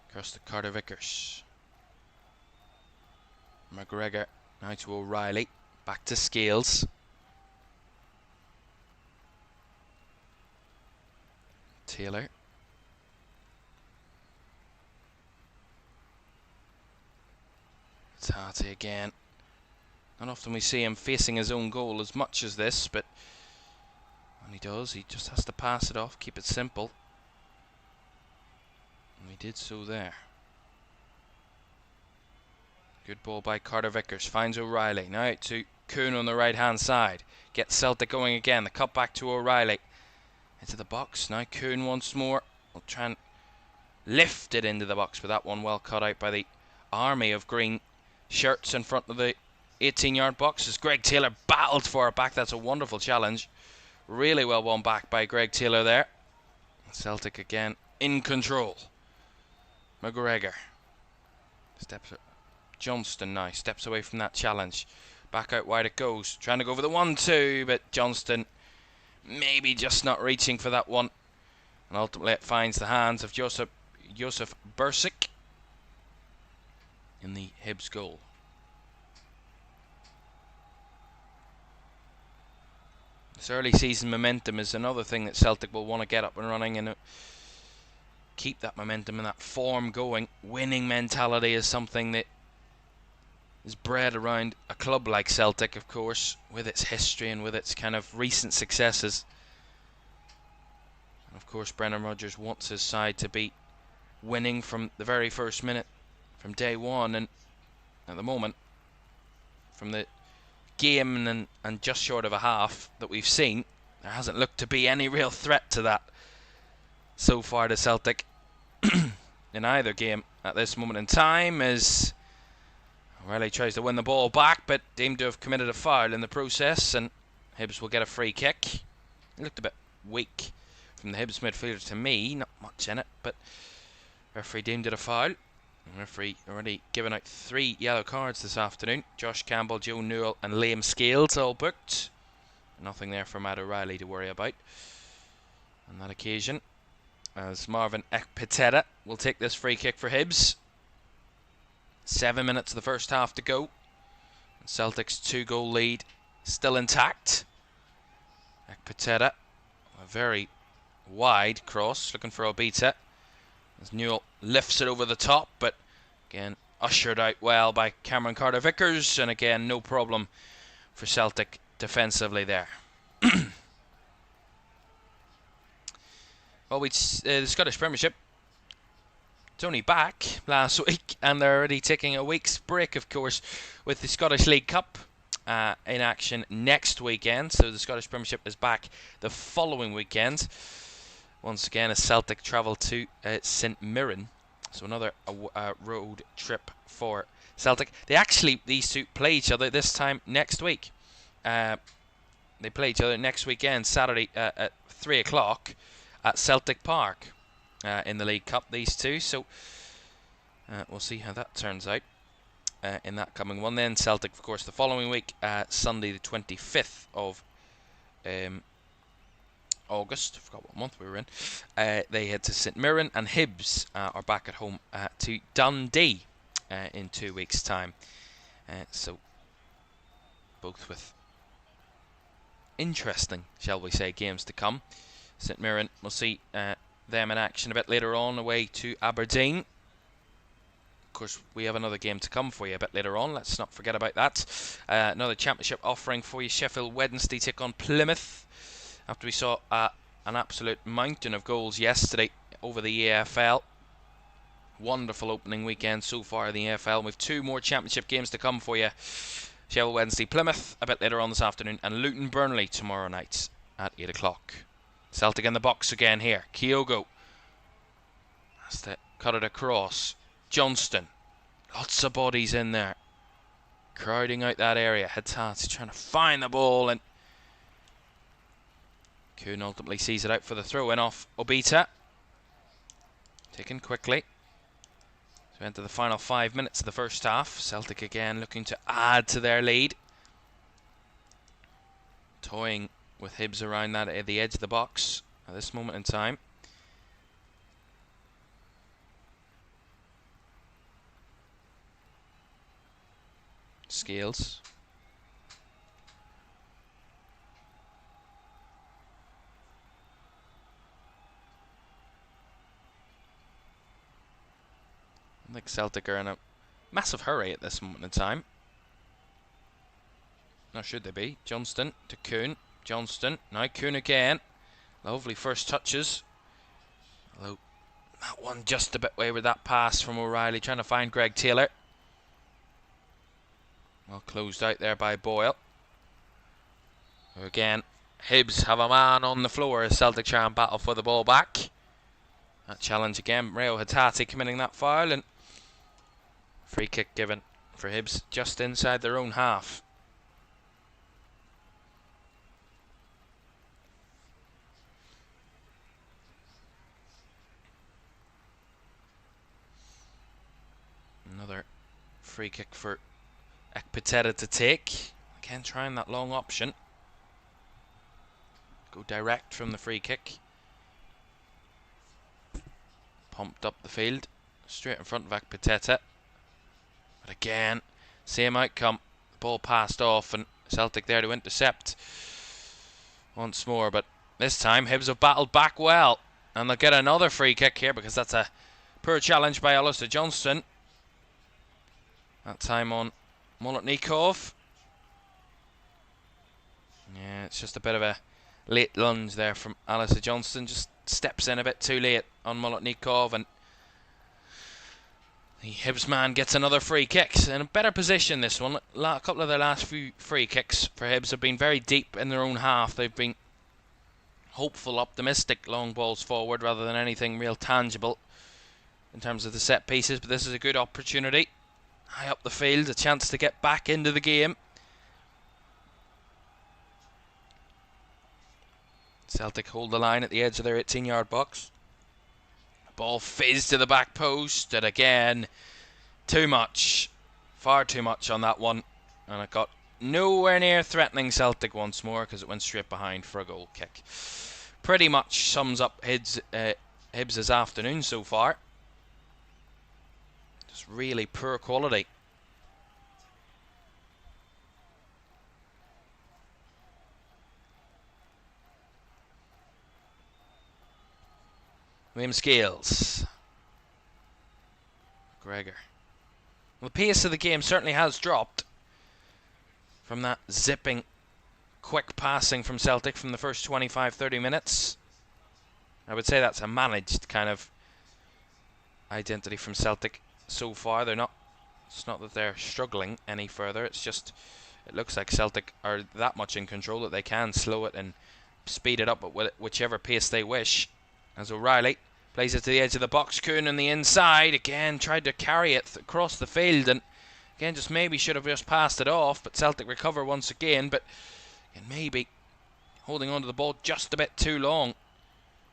across to Carter Vickers. McGregor now to O'Reilly, back to Scales. Taylor. Tati again. Not often we see him facing his own goal as much as this, but when he does, he just has to pass it off, keep it simple. And he did so there. Good ball by Carter Vickers, finds O'Reilly. Now out to Kuhn on the right hand side. Gets Celtic going again, the cut back to O'Reilly. Into the box, now Kuhn once more. Will try and lift it into the box, but that one well cut out by the army of green shirts in front of the 18-yard box as Greg Taylor battled for it back. That's a wonderful challenge. Really well won back by Greg Taylor there. Celtic again in control. McGregor steps up. Johnston now steps away from that challenge. Back out wide it goes. Trying to go for the 1-2, but Johnston maybe just not reaching for that one. And ultimately it finds the hands of Josef Bursic in the Hibs goal. This early season momentum is another thing that Celtic will want to get up and running and keep that momentum and that form going. Winning mentality is something that is bred around a club like Celtic, of course, with its history and with its kind of recent successes. And of course Brendan Rodgers wants his side to be winning from the very first minute, from day one, and at the moment, from the game and just short of a half that we've seen, there hasn't looked to be any real threat to that so far to Celtic in either game at this moment in time, as O'Reilly tries to win the ball back but deemed to have committed a foul in the process, and Hibs will get a free kick. It looked a bit weak from the Hibs midfielder to me, not much in it, but referee deemed it a foul. The referee already given out 3 yellow cards this afternoon. Josh Campbell, Joe Newell and Liam Scales all booked. Nothing there for Matt O'Reilly to worry about on that occasion, as Marvin Ekpiteta will take this free kick for Hibs. 7 minutes of the first half to go. Celtic's 2-goal lead still intact. Ekpiteta, a very wide cross, looking for Obita, as Newell lifts it over the top, but again ushered out well by Cameron Carter-Vickers, and again no problem for Celtic defensively there. Well, the Scottish Premiership It's only back last week, and they're already taking a week's break, of course, with the Scottish League Cup in action next weekend. So the Scottish Premiership is back the following weekend. Once again, as Celtic travel to St Mirren. So another road trip for Celtic. These two play each other this time next week. They play each other next weekend, Saturday at 3 o'clock at Celtic Park in the League Cup, these two. So we'll see how that turns out in that coming one. Then Celtic, of course, the following week, Sunday the 25th of August. I forgot what month we were in. They head to St Mirren, and Hibs are back at home to Dundee in 2 weeks' time. So both with interesting, shall we say, games to come. St Mirren, we'll see them in action a bit later on, away to Aberdeen. Of course, we have another game to come for you a bit later on. Let's not forget about that. Another championship offering for you. Sheffield Wednesday take on Plymouth. After we saw an absolute mountain of goals yesterday over the EFL. Wonderful opening weekend so far in the EFL. We've 2 more championship games to come for you. Sheffield Wednesday, Plymouth a bit later on this afternoon, and Luton Burnley tomorrow night at 8 o'clock. Celtic in the box again here. Kyogo has to cut it across. Johnston, lots of bodies in there, crowding out that area. Hatate trying to find the ball, and Kuhn ultimately sees it out for the throw in off Obita. Taken quickly. So into the final 5 minutes of the first half. Celtic again looking to add to their lead. Toying with Hibs around that at the edge of the box at this moment in time. Scales. I think Celtic are in a massive hurry at this moment in time. Nor should they be. Johnston to Kuhn. Johnston. Now Kuhn again. Lovely first touches. Although that one just a bit wayward, that pass from O'Reilly, trying to find Greg Taylor. Well closed out there by Boyle. Again, Hibs have a man on the floor as Celtic try and battle for the ball back. That challenge again. Reo Hatate committing that foul, and free kick given for Hibs just inside their own half. Another free kick for Ekpiteta to take. Again, trying that long option. Go direct from the free kick. Pumped up the field. Straight in front of Ekpiteta. But again, same outcome. The ball passed off, and Celtic there to intercept once more. But this time, Hibs have battled back well. And they'll get another free kick here, because that's a poor challenge by Alistair Johnston. That time on Molotnikov. Yeah, it's just a bit of a late lunge there from Alistair Johnston. Just steps in a bit too late on Molotnikov, and the Hibs man gets another free kick. In a better position this one. A couple of their last few free kicks for Hibs have been very deep in their own half. They've been hopeful, optimistic long balls forward rather than anything real tangible in terms of the set pieces. But this is a good opportunity. High up the field, a chance to get back into the game. Celtic hold the line at the edge of their 18-yard box. Ball fizzed to the back post, and again, too much. Far too much on that one. And it got nowhere near threatening Celtic once more, because it went straight behind for a goal kick. Pretty much sums up Hibs' afternoon so far. Just really poor quality. William Scales. Gregor. Well, the pace of the game certainly has dropped from that zipping, quick passing from Celtic from the first 25-30 minutes. I would say that's a managed kind of identity from Celtic so far. It's not that they're struggling any further. It's just it looks like Celtic are that much in control that they can slow it and speed it up at whichever pace they wish. As O'Reilly plays it to the edge of the box, Kuhn on the inside again, tried to carry it across the field, and again just maybe should have just passed it off, but Celtic recover once again, but maybe holding on to the ball just a bit too long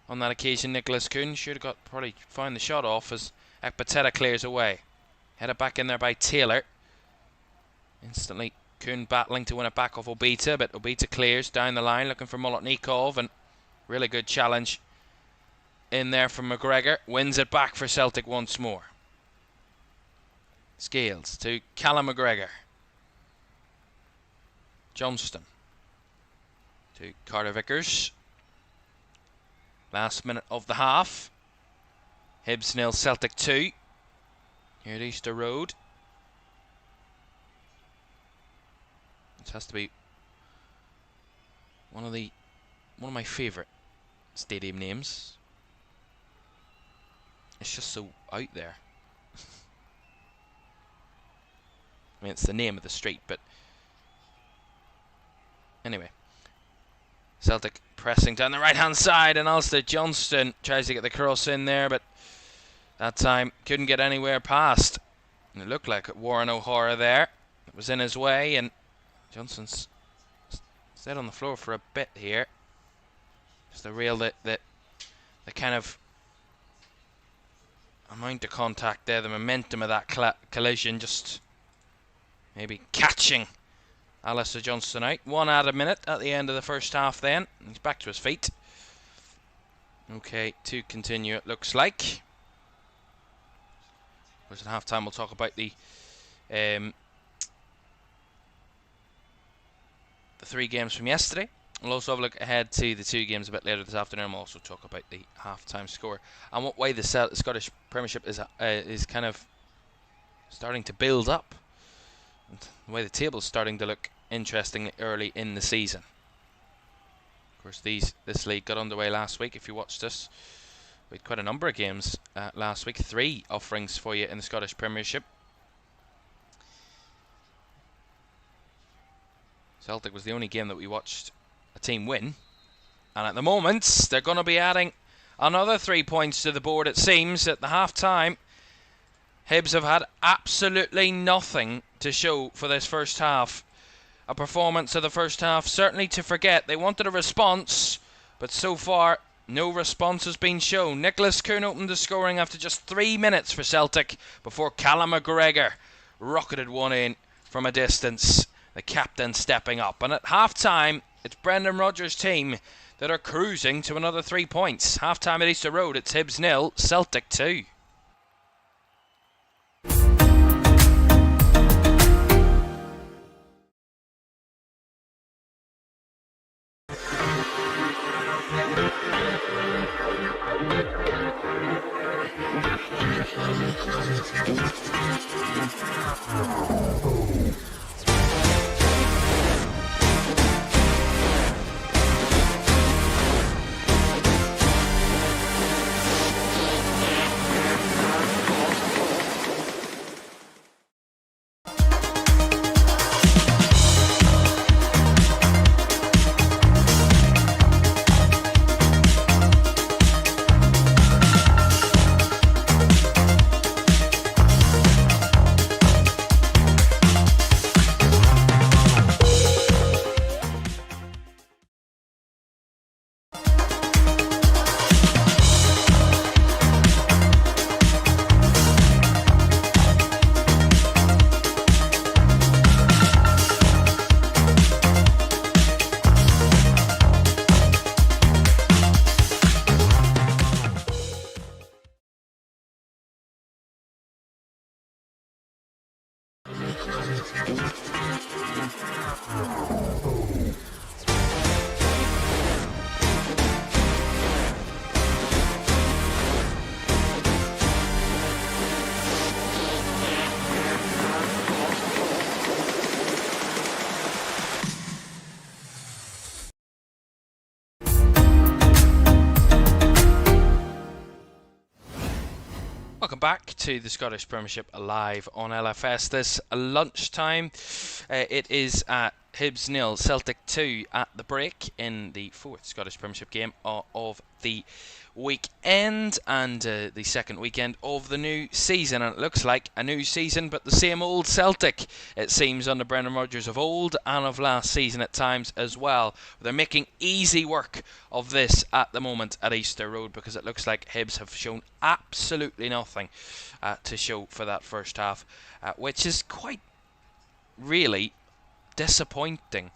on that occasion. Nicholas Kuhn should have probably found the shot off as Ekpateta clears away. Headed back in there by Taylor. Instantly Kuhn battling to win it back off Obita, but Obita clears down the line looking for Molotnikov, and really good challenge in there from McGregor. Wins it back for Celtic once more. Scales to Callum McGregor. Johnston to Carter Vickers. Last minute of the half. Hibs 0, Celtic 2. Here at Easter Road. It has to be one of my favourite stadium names. It's just so out there. I mean, it's the name of the street, but anyway. Celtic pressing down the right hand side, and Alistair Johnston tries to get the cross in there, but that time couldn't get anywhere past. And it looked like Warren O'Hara there. It was in his way, and Johnston's stayed on the floor for a bit here. Just the real the kind of amount of contact there, the momentum of that collision, just maybe catching Alistair Johnston out. 1 added minute at the end of the first half then. He's back to his feet. Okay, to continue it looks like. Of course, at half time we'll talk about the 3 games from yesterday. We'll also have a look ahead to the 2 games a bit later this afternoon. We'll also talk about the half-time score and what way the Scottish Premiership is kind of starting to build up. And the way the table's starting to look interesting early in the season. Of course, this league got underway last week. If you watched us, we had quite a number of games last week. 3 offerings for you in the Scottish Premiership. Celtic was the only game that we watched a team win, and at the moment they're going to be adding another 3 points to the board. It seems at the half time Hibs have had absolutely nothing to show for this first half. A performance of the first half certainly to forget. They wanted a response, but so far no response has been shown. Nicholas Kuhn opened the scoring after just 3 minutes for Celtic before Callum McGregor rocketed one in from a distance. The captain stepping up, and at half time it's Brendan Rodgers' team that are cruising to another 3 points. Half time at Easter Road, it's Hibs 0, Celtic 2. back to the Scottish Premiership live on LFS this lunchtime. It is at Hibs 0, Celtic 2 at the break in the 4th Scottish Premiership game of the weekend and the second weekend of the new season. And it looks like a new season, but the same old Celtic, it seems, under Brendan Rodgers of old and of last season at times as well. They're making easy work of this at the moment at Easter Road, because it looks like Hibs have shown absolutely nothing to show for that first half, which is quite really disappointing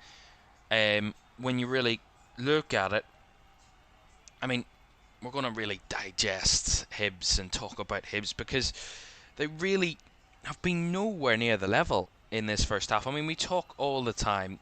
when you really look at it. I mean, we're going to really digest Hibs and talk about Hibs, because they really have been nowhere near the level in this first half. I mean, we talk all the time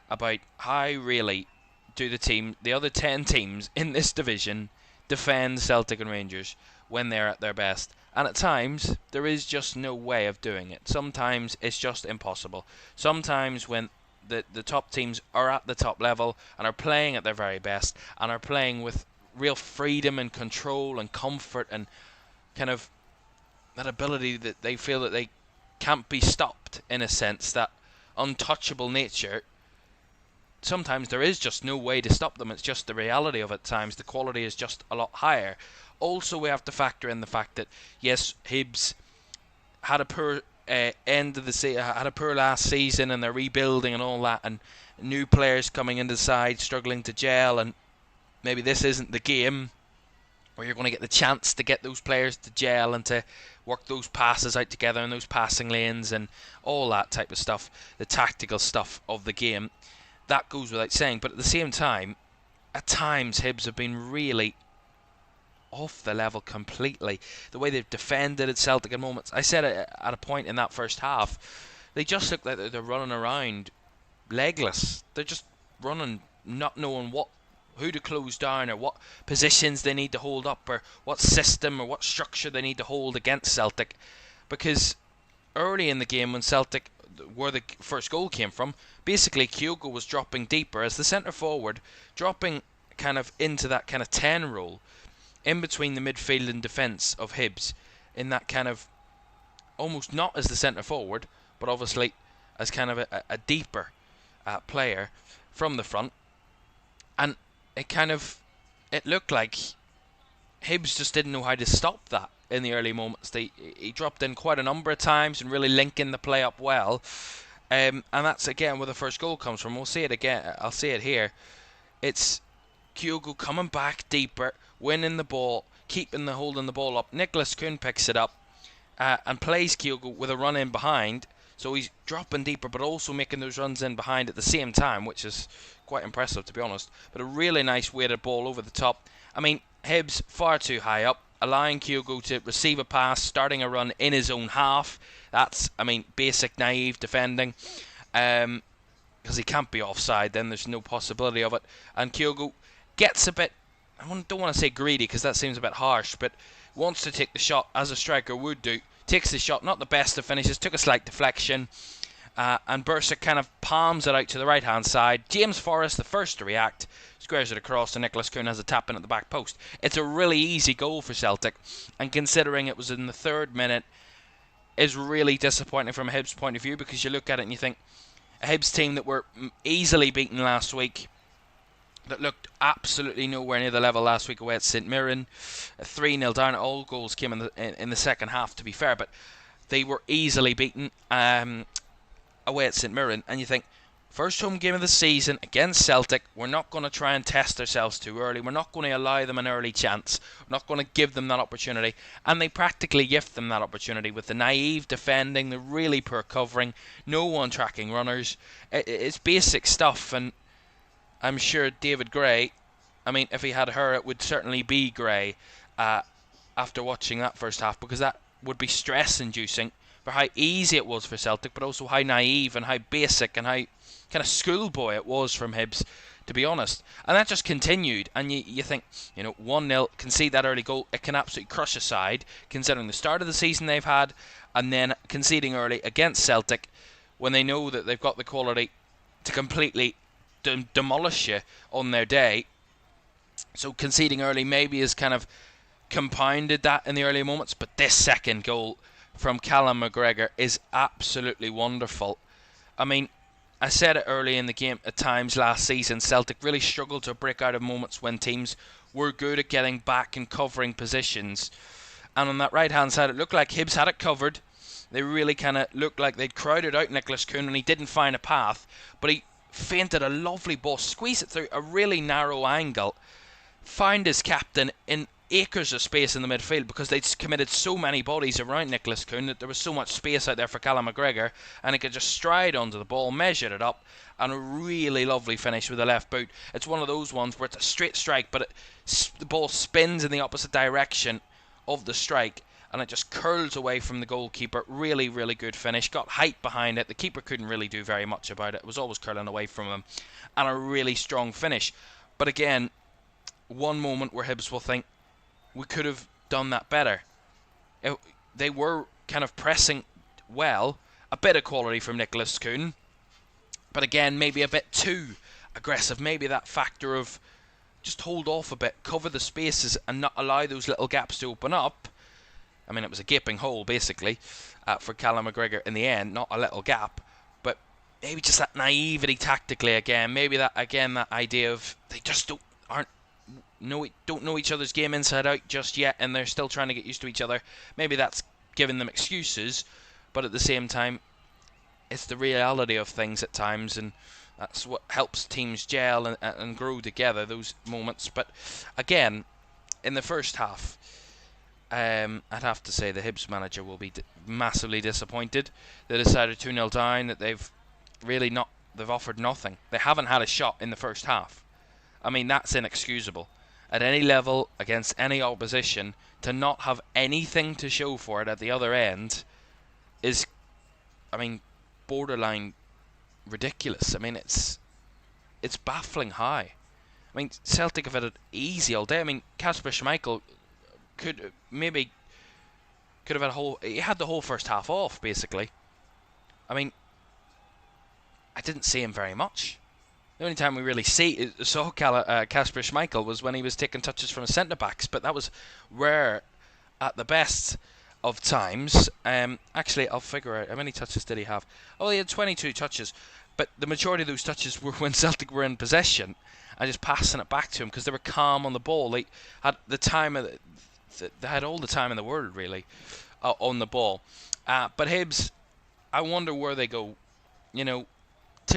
about how really do the other 10 teams in this division defend Celtic and Rangers when they're at their best. And at times, there is just no way of doing it. Sometimes it's just impossible. Sometimes when the top teams are at the top level and are playing at their very best and are playing with real freedom and control and comfort and kind of that ability that they feel that they can't be stopped, in a sense, that untouchable nature, sometimes there is just no way to stop them. It's just the reality of it. At times the quality is just a lot higher. Also, we have to factor in the fact that, yes, Hibs had a poor end of the had a poor last season, and they're rebuilding and all that, and new players coming into the side struggling to gel, and maybe this isn't the game where you're going to get the chance to get those players to gel and to work those passes out together in those passing lanes and all that type of stuff, the tactical stuff of the game. That goes without saying, but at the same time, at times Hibs have been really off the level completely. The way they've defended at Celtic at moments. I said at a point in that first half, they just look like they're running around legless. They're just running, not knowing who to close down, or what positions they need to hold up, or what system or what structure they need to hold against Celtic. Because early in the game, when Celtic, where the first goal came from, basically Kyogo was dropping deeper as the centre forward, dropping kind of into that kind of 10 role in between the midfield and defence of Hibs, in that kind of almost not as the centre forward, but obviously as kind of a deeper player from the front. And it looked like Hibs just didn't know how to stop that in the early moments. He dropped in quite a number of times and really linking the play up well. And that's again where the first goal comes from. We'll see it again. I'll see it here. It's Kyogo coming back deeper, winning the ball, holding the ball up. Nicholas Kuhn picks it up and plays Kyogo with a run in behind. So he's dropping deeper, but also making those runs in behind at the same time, which is quite impressive, to be honest. But a really nice weighted ball over the top. I mean, Hibs far too high up, allowing Kyogo to receive a pass, starting a run in his own half. That's, I mean, basic naive defending. Because he can't be offside, then there's no possibility of it. And Kyogo gets a bit, I don't want to say greedy, because that seems a bit harsh, but wants to take the shot as a striker would do. Takes the shot, not the best of finishes, took a slight deflection, and Bursa kind of palms it out to the right hand side. James Forrest, the first to react, squares it across, and Nicholas Kuhn has a tap in at the back post. It's a really easy goal for Celtic, and considering it was in the 3rd minute, is really disappointing from a Hibs point of view, because you look at it and you think, a Hibs team that were easily beaten last week, that looked absolutely nowhere near the level last week away at St Mirren, 3-0 down. All goals came in the second half, to be fair, but they were easily beaten away at St Mirren. And you think, first home game of the season against Celtic, we're not going to try and test ourselves too early. We're not going to allow them an early chance. We're not going to give them that opportunity. And they practically gift them that opportunity with the naive defending, the really poor covering, no one tracking runners. It's basic stuff, and I'm sure David Gray, I mean, if he had her, it would certainly be Gray after watching that first half, because that would be stress-inducing for how easy it was for Celtic, but also how naive and how basic and how kind of schoolboy it was from Hibs, to be honest. And that just continued, and you think, 1-0, concede that early goal, it can absolutely crush a side, considering the start of the season they've had, and then conceding early against Celtic, when they know that they've got the quality to completely demolish you on their day. So conceding early maybe is kind of compounded that in the early moments, but this second goal from Callum McGregor is absolutely wonderful. I mean, I said it early in the game, at times last season, Celtic really struggled to break out of moments when teams were good at getting back and covering positions. And on that right-hand side, it looked like Hibs had it covered. They really kind of looked like they'd crowded out Nicholas Kuhn, and he didn't find a path. But he feinted a lovely ball, squeezed it through a really narrow angle, found his captain in acres of space in the midfield because they'd committed so many bodies around Nicholas Kuhn that there was so much space out there for Callum McGregor, and he could just stride onto the ball, measured it up, and a really lovely finish with the left boot. It's one of those ones where it's a straight strike, but the ball spins in the opposite direction of the strike, and it just curls away from the goalkeeper. Really, really good finish. Got height behind it. The keeper couldn't really do very much about it. It was always curling away from him, and a really strong finish. But again, one moment where Hibs will think, we could have done that better. They were kind of pressing well. A bit of quality from Nicholas Kuhn, but again, maybe a bit too aggressive. Maybe that factor of just hold off a bit, cover the spaces, and not allow those little gaps to open up. I mean, it was a gaping hole, basically, for Callum McGregor in the end, not a little gap. But maybe just that naivety tactically again. Maybe that idea of they just don't know each other's game inside out just yet, and they're still trying to get used to each other. Maybe that's giving them excuses, but at the same time, it's the reality of things at times, and that's what helps teams gel and grow together, those moments. But again, in the first half, I'd have to say the Hibs manager will be massively disappointed. They decided 2-0 down, that they've offered nothing. They haven't had a shot in the first half. I mean, that's inexcusable. At any level, against any opposition, to not have anything to show for it at the other end is, I mean, borderline ridiculous. I mean, it's baffling high. I mean, Celtic have had it easy all day. I mean, Kasper Schmeichel could have had he had the whole first half off, basically. I mean, I didn't see him very much. The only time we really saw Kasper Schmeichel was when he was taking touches from centre-backs, but that was rare at the best of times. Actually, I'll figure out how many touches did he have. Oh, he had 22 touches, but the majority of those touches were when Celtic were in possession and just passing it back to him because they were calm on the ball. They had they had all the time in the world, really, on the ball. But Hibs, I wonder where they go. 2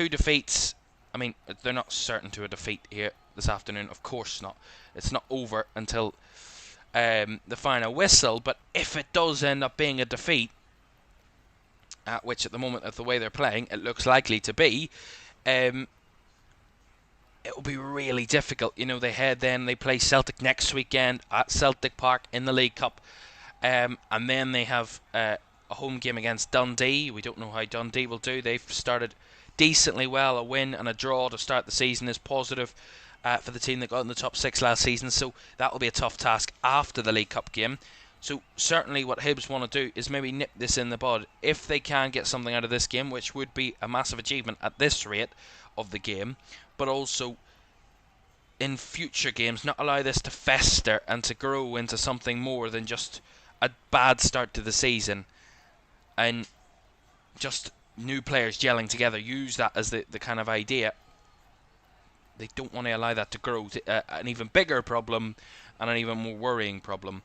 defeats. I mean, they're not certain to a defeat here this afternoon. Of course not. It's not over until the final whistle. But if it does end up being a defeat, which at the moment, of the way they're playing, it looks likely to be, it will be really difficult. They play Celtic next weekend at Celtic Park in the League Cup. And then they have a home game against Dundee. We don't know how Dundee will do. They've started decently well. A win and a draw to start the season is positive for the team that got in the top 6 last season, so that will be a tough task after the League Cup game. So certainly what Hibs want to do is maybe nip this in the bud if they can get something out of this game, which would be a massive achievement at this rate of the game, but also in future games not allow this to fester and to grow into something more than just a bad start to the season and just new players gelling together. Use that as the kind of idea. They don't want to allow that to grow to an even bigger problem and an even more worrying problem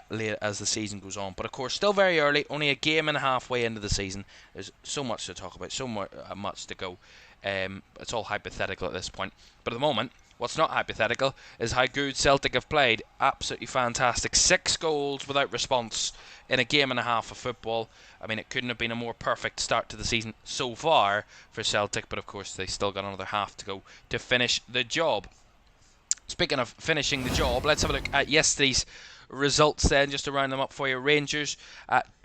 later as the season goes on. But of course, still very early, only a game and a half way into the season. There's so much to talk about, so much to go. It's all hypothetical at this point. But at the moment, what's not hypothetical is how good Celtic have played. Absolutely fantastic. 6 goals without response in a game and a half of football. I mean, it couldn't have been a more perfect start to the season so far for Celtic, but of course they still got another half to go to finish the job. Speaking of finishing the job, let's have a look at yesterday's results then, just to round them up for you. Rangers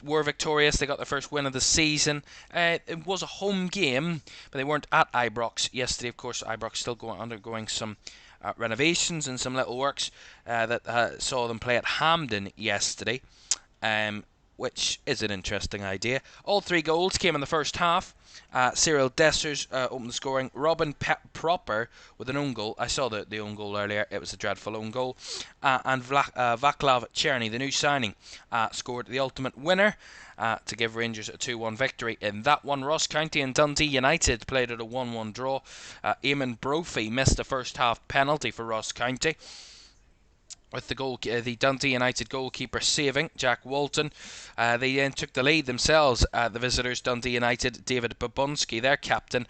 were victorious. They got their first win of the season. It was a home game, but they weren't at Ibrox yesterday. Of course, Ibrox still undergoing some renovations and some little works that saw them play at Hampden yesterday. which is an interesting idea. All 3 goals came in the first half. Cyril Dessers opened the scoring. Robin Proper with an own goal. I saw the own goal earlier. It was a dreadful own goal. And Vaclav Cherny, the new signing, scored the ultimate winner to give Rangers a 2-1 victory in that one. Ross County and Dundee United played at a 1-1 draw. Eamon Brophy missed the first half penalty for Ross County, with the Dundee United goalkeeper saving, Jack Walton. They then took the lead themselves. The visitors, Dundee United, David Babunski, their captain,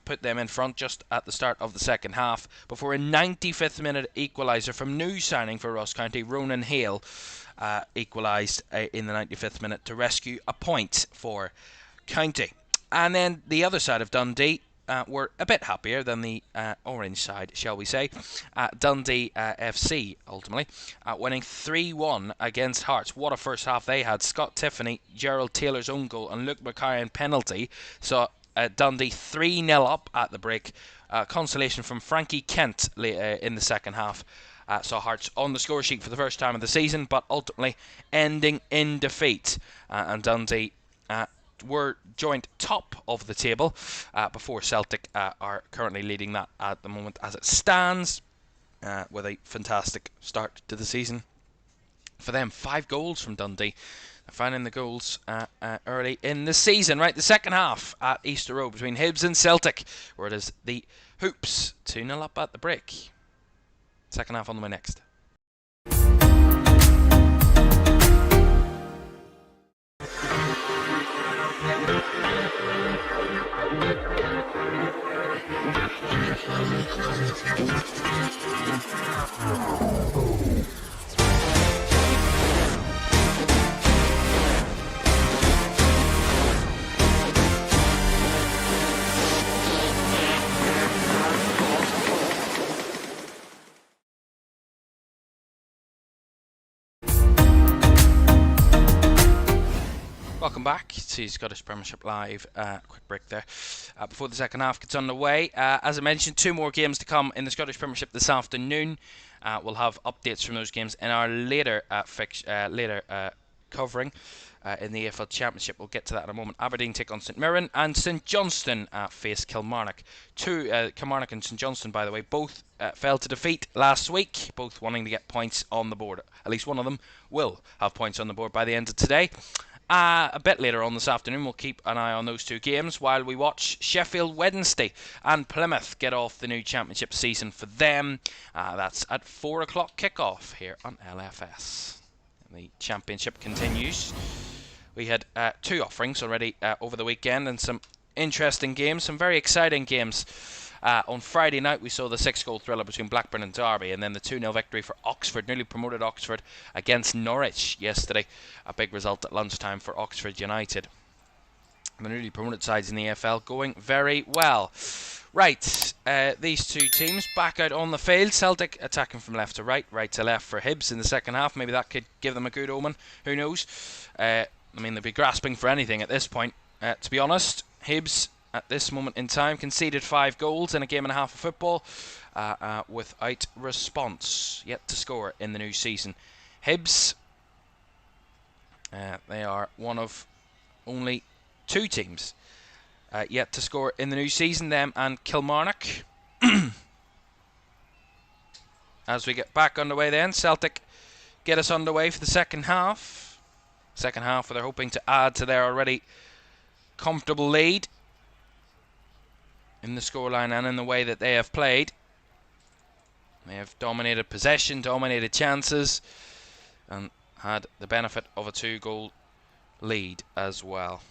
put them in front just at the start of the second half before a 95th minute equaliser from new signing for Ross County, Ronan Hale, equalised in the 95th minute to rescue a point for County. And then the other side of Dundee were a bit happier than the orange side, shall we say. Dundee FC, ultimately, winning 3-1 against Hearts. What a first half they had. Scott Tiffany, Gerald Taylor's own goal, and Luke Mackay penalty. So Dundee 3-0 up at the break. Consolation from Frankie Kent in the second half. Saw Hearts on the score sheet for the first time of the season, but ultimately ending in defeat. And Dundee were joint top of the table before Celtic are currently leading that at the moment as it stands, with a fantastic start to the season for them. 5 goals from Dundee, finding the goals early in the season. Right, the second half at Easter Road between Hibs and Celtic, where it is the Hoops 2-0 up at the break. Second half on the way next. Welcome back to Scottish Premiership Live. Quick break there before the second half gets underway. As I mentioned, 2 more games to come in the Scottish Premiership this afternoon. We'll have updates from those games in our later covering in the AFL Championship. We'll get to that in a moment. Aberdeen take on St Mirren, and St Johnstone face Kilmarnock. Kilmarnock and St Johnstone, by the way, both fell to defeat last week, both wanting to get points on the board. At least one of them will have points on the board by the end of today. A bit later on this afternoon, we'll keep an eye on those 2 games while we watch Sheffield Wednesday and Plymouth get off the new championship season for them. That's at 4 o'clock kickoff here on LFS. And the championship continues. We had 2 offerings already over the weekend and some interesting games, some very exciting games. On Friday night, we saw the 6-goal thriller between Blackburn and Derby, and then the 2-0 victory for Oxford, newly promoted Oxford, against Norwich yesterday. A big result at lunchtime for Oxford United. The newly promoted sides in the AFL going very well. Right, these 2 teams back out on the field. Celtic attacking from left to right, right to left for Hibs in the second half. Maybe that could give them a good omen. Who knows? I mean, they'll be grasping for anything at this point. To be honest, Hibs at this moment in time conceded 5 goals in a game and a half of football without response yet to score in the new season. Hibs, they are one of only 2 teams yet to score in the new season, them and Kilmarnock. As we get back underway then, Celtic get us underway for the second half. Second half where they're hoping to add to their already comfortable lead in the scoreline and in the way that they have played. They have dominated possession, dominated chances, and had the benefit of a 2-goal lead as well.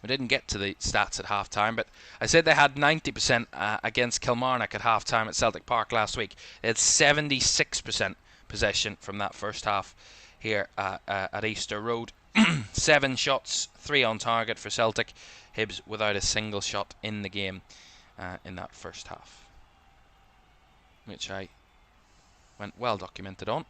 We didn't get to the stats at half-time, but I said they had 90% against Kilmarnock at half-time at Celtic Park last week. They had 76% possession from that first half here at Easter Road. 7 shots, 3 on target for Celtic. Hibs without a single shot in the game in that first half, which I went well documented on.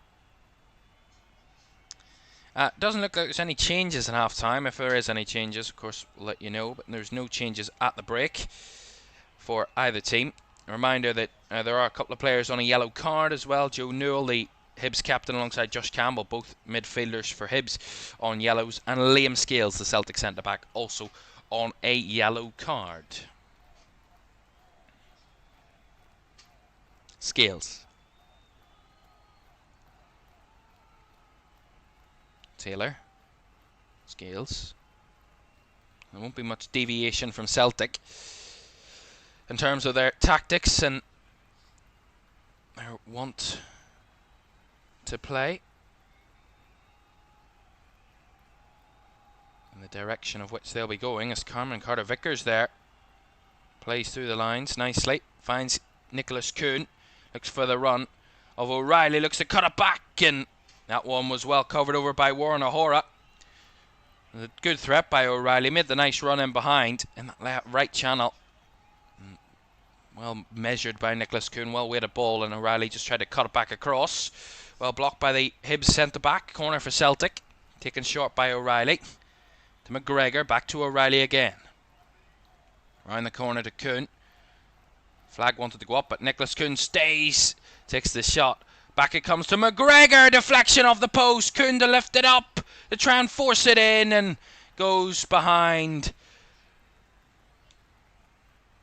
Doesn't look like there's any changes in half time. If there is any changes, of course, we'll let you know, but there's no changes at the break for either team. A reminder that there are a couple of players on a yellow card as well. Joe Newell, the Hibs captain alongside Josh Campbell, both midfielders for Hibs, on yellows, and Liam Scales, the Celtic centre-back, also on a yellow card. Scales. Taylor. Scales. There won't be much deviation from Celtic in terms of their tactics and their want to play in the direction of which they'll be going, as Cameron Carter-Vickers there plays through the lines nicely, finds Nicholas Kuhn, looks for the run of O'Reilly, looks to cut it back, and that one was well covered over by Warren O'Hora. A good threat by O'Reilly, made the nice run in behind in that right channel. Well measured by Nicholas Kuhn, well weighted ball, and O'Reilly just tried to cut it back across. Well blocked by the Hibs centre-back, corner for Celtic. Taken short by O'Reilly. To McGregor, back to O'Reilly again. Round the corner to Kuhn. Flag wanted to go up, but Nicholas Kuhn stays. Takes the shot. Back it comes to McGregor. Deflection off the post. Kuhn to lift it up. To try and force it in, and goes behind.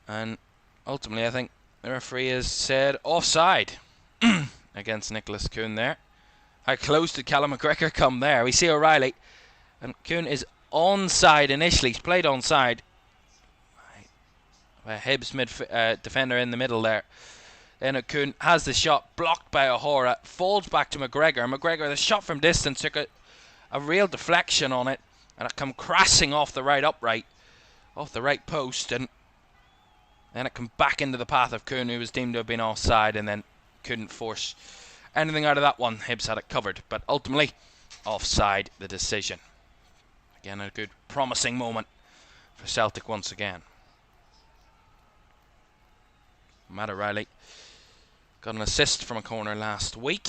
And ultimately, I think the referee has said offside against Nicholas Kuhn there. How close did Callum McGregor come there? We see O'Reilly, and Kuhn is onside initially. He's played onside by Hibs defender in the middle there. Then Kuhn has the shot blocked by O'Hora, falls back to McGregor. McGregor, the shot from distance, took a real deflection on it, and it come crashing off the right upright, off the right post, and then it come back into the path of Kuhn, who was deemed to have been offside, and then couldn't force anything out of that one. Hibs had it covered, but ultimately offside the decision. Again, a good promising moment for Celtic once again. Matt O'Reilly got an assist from a corner last week.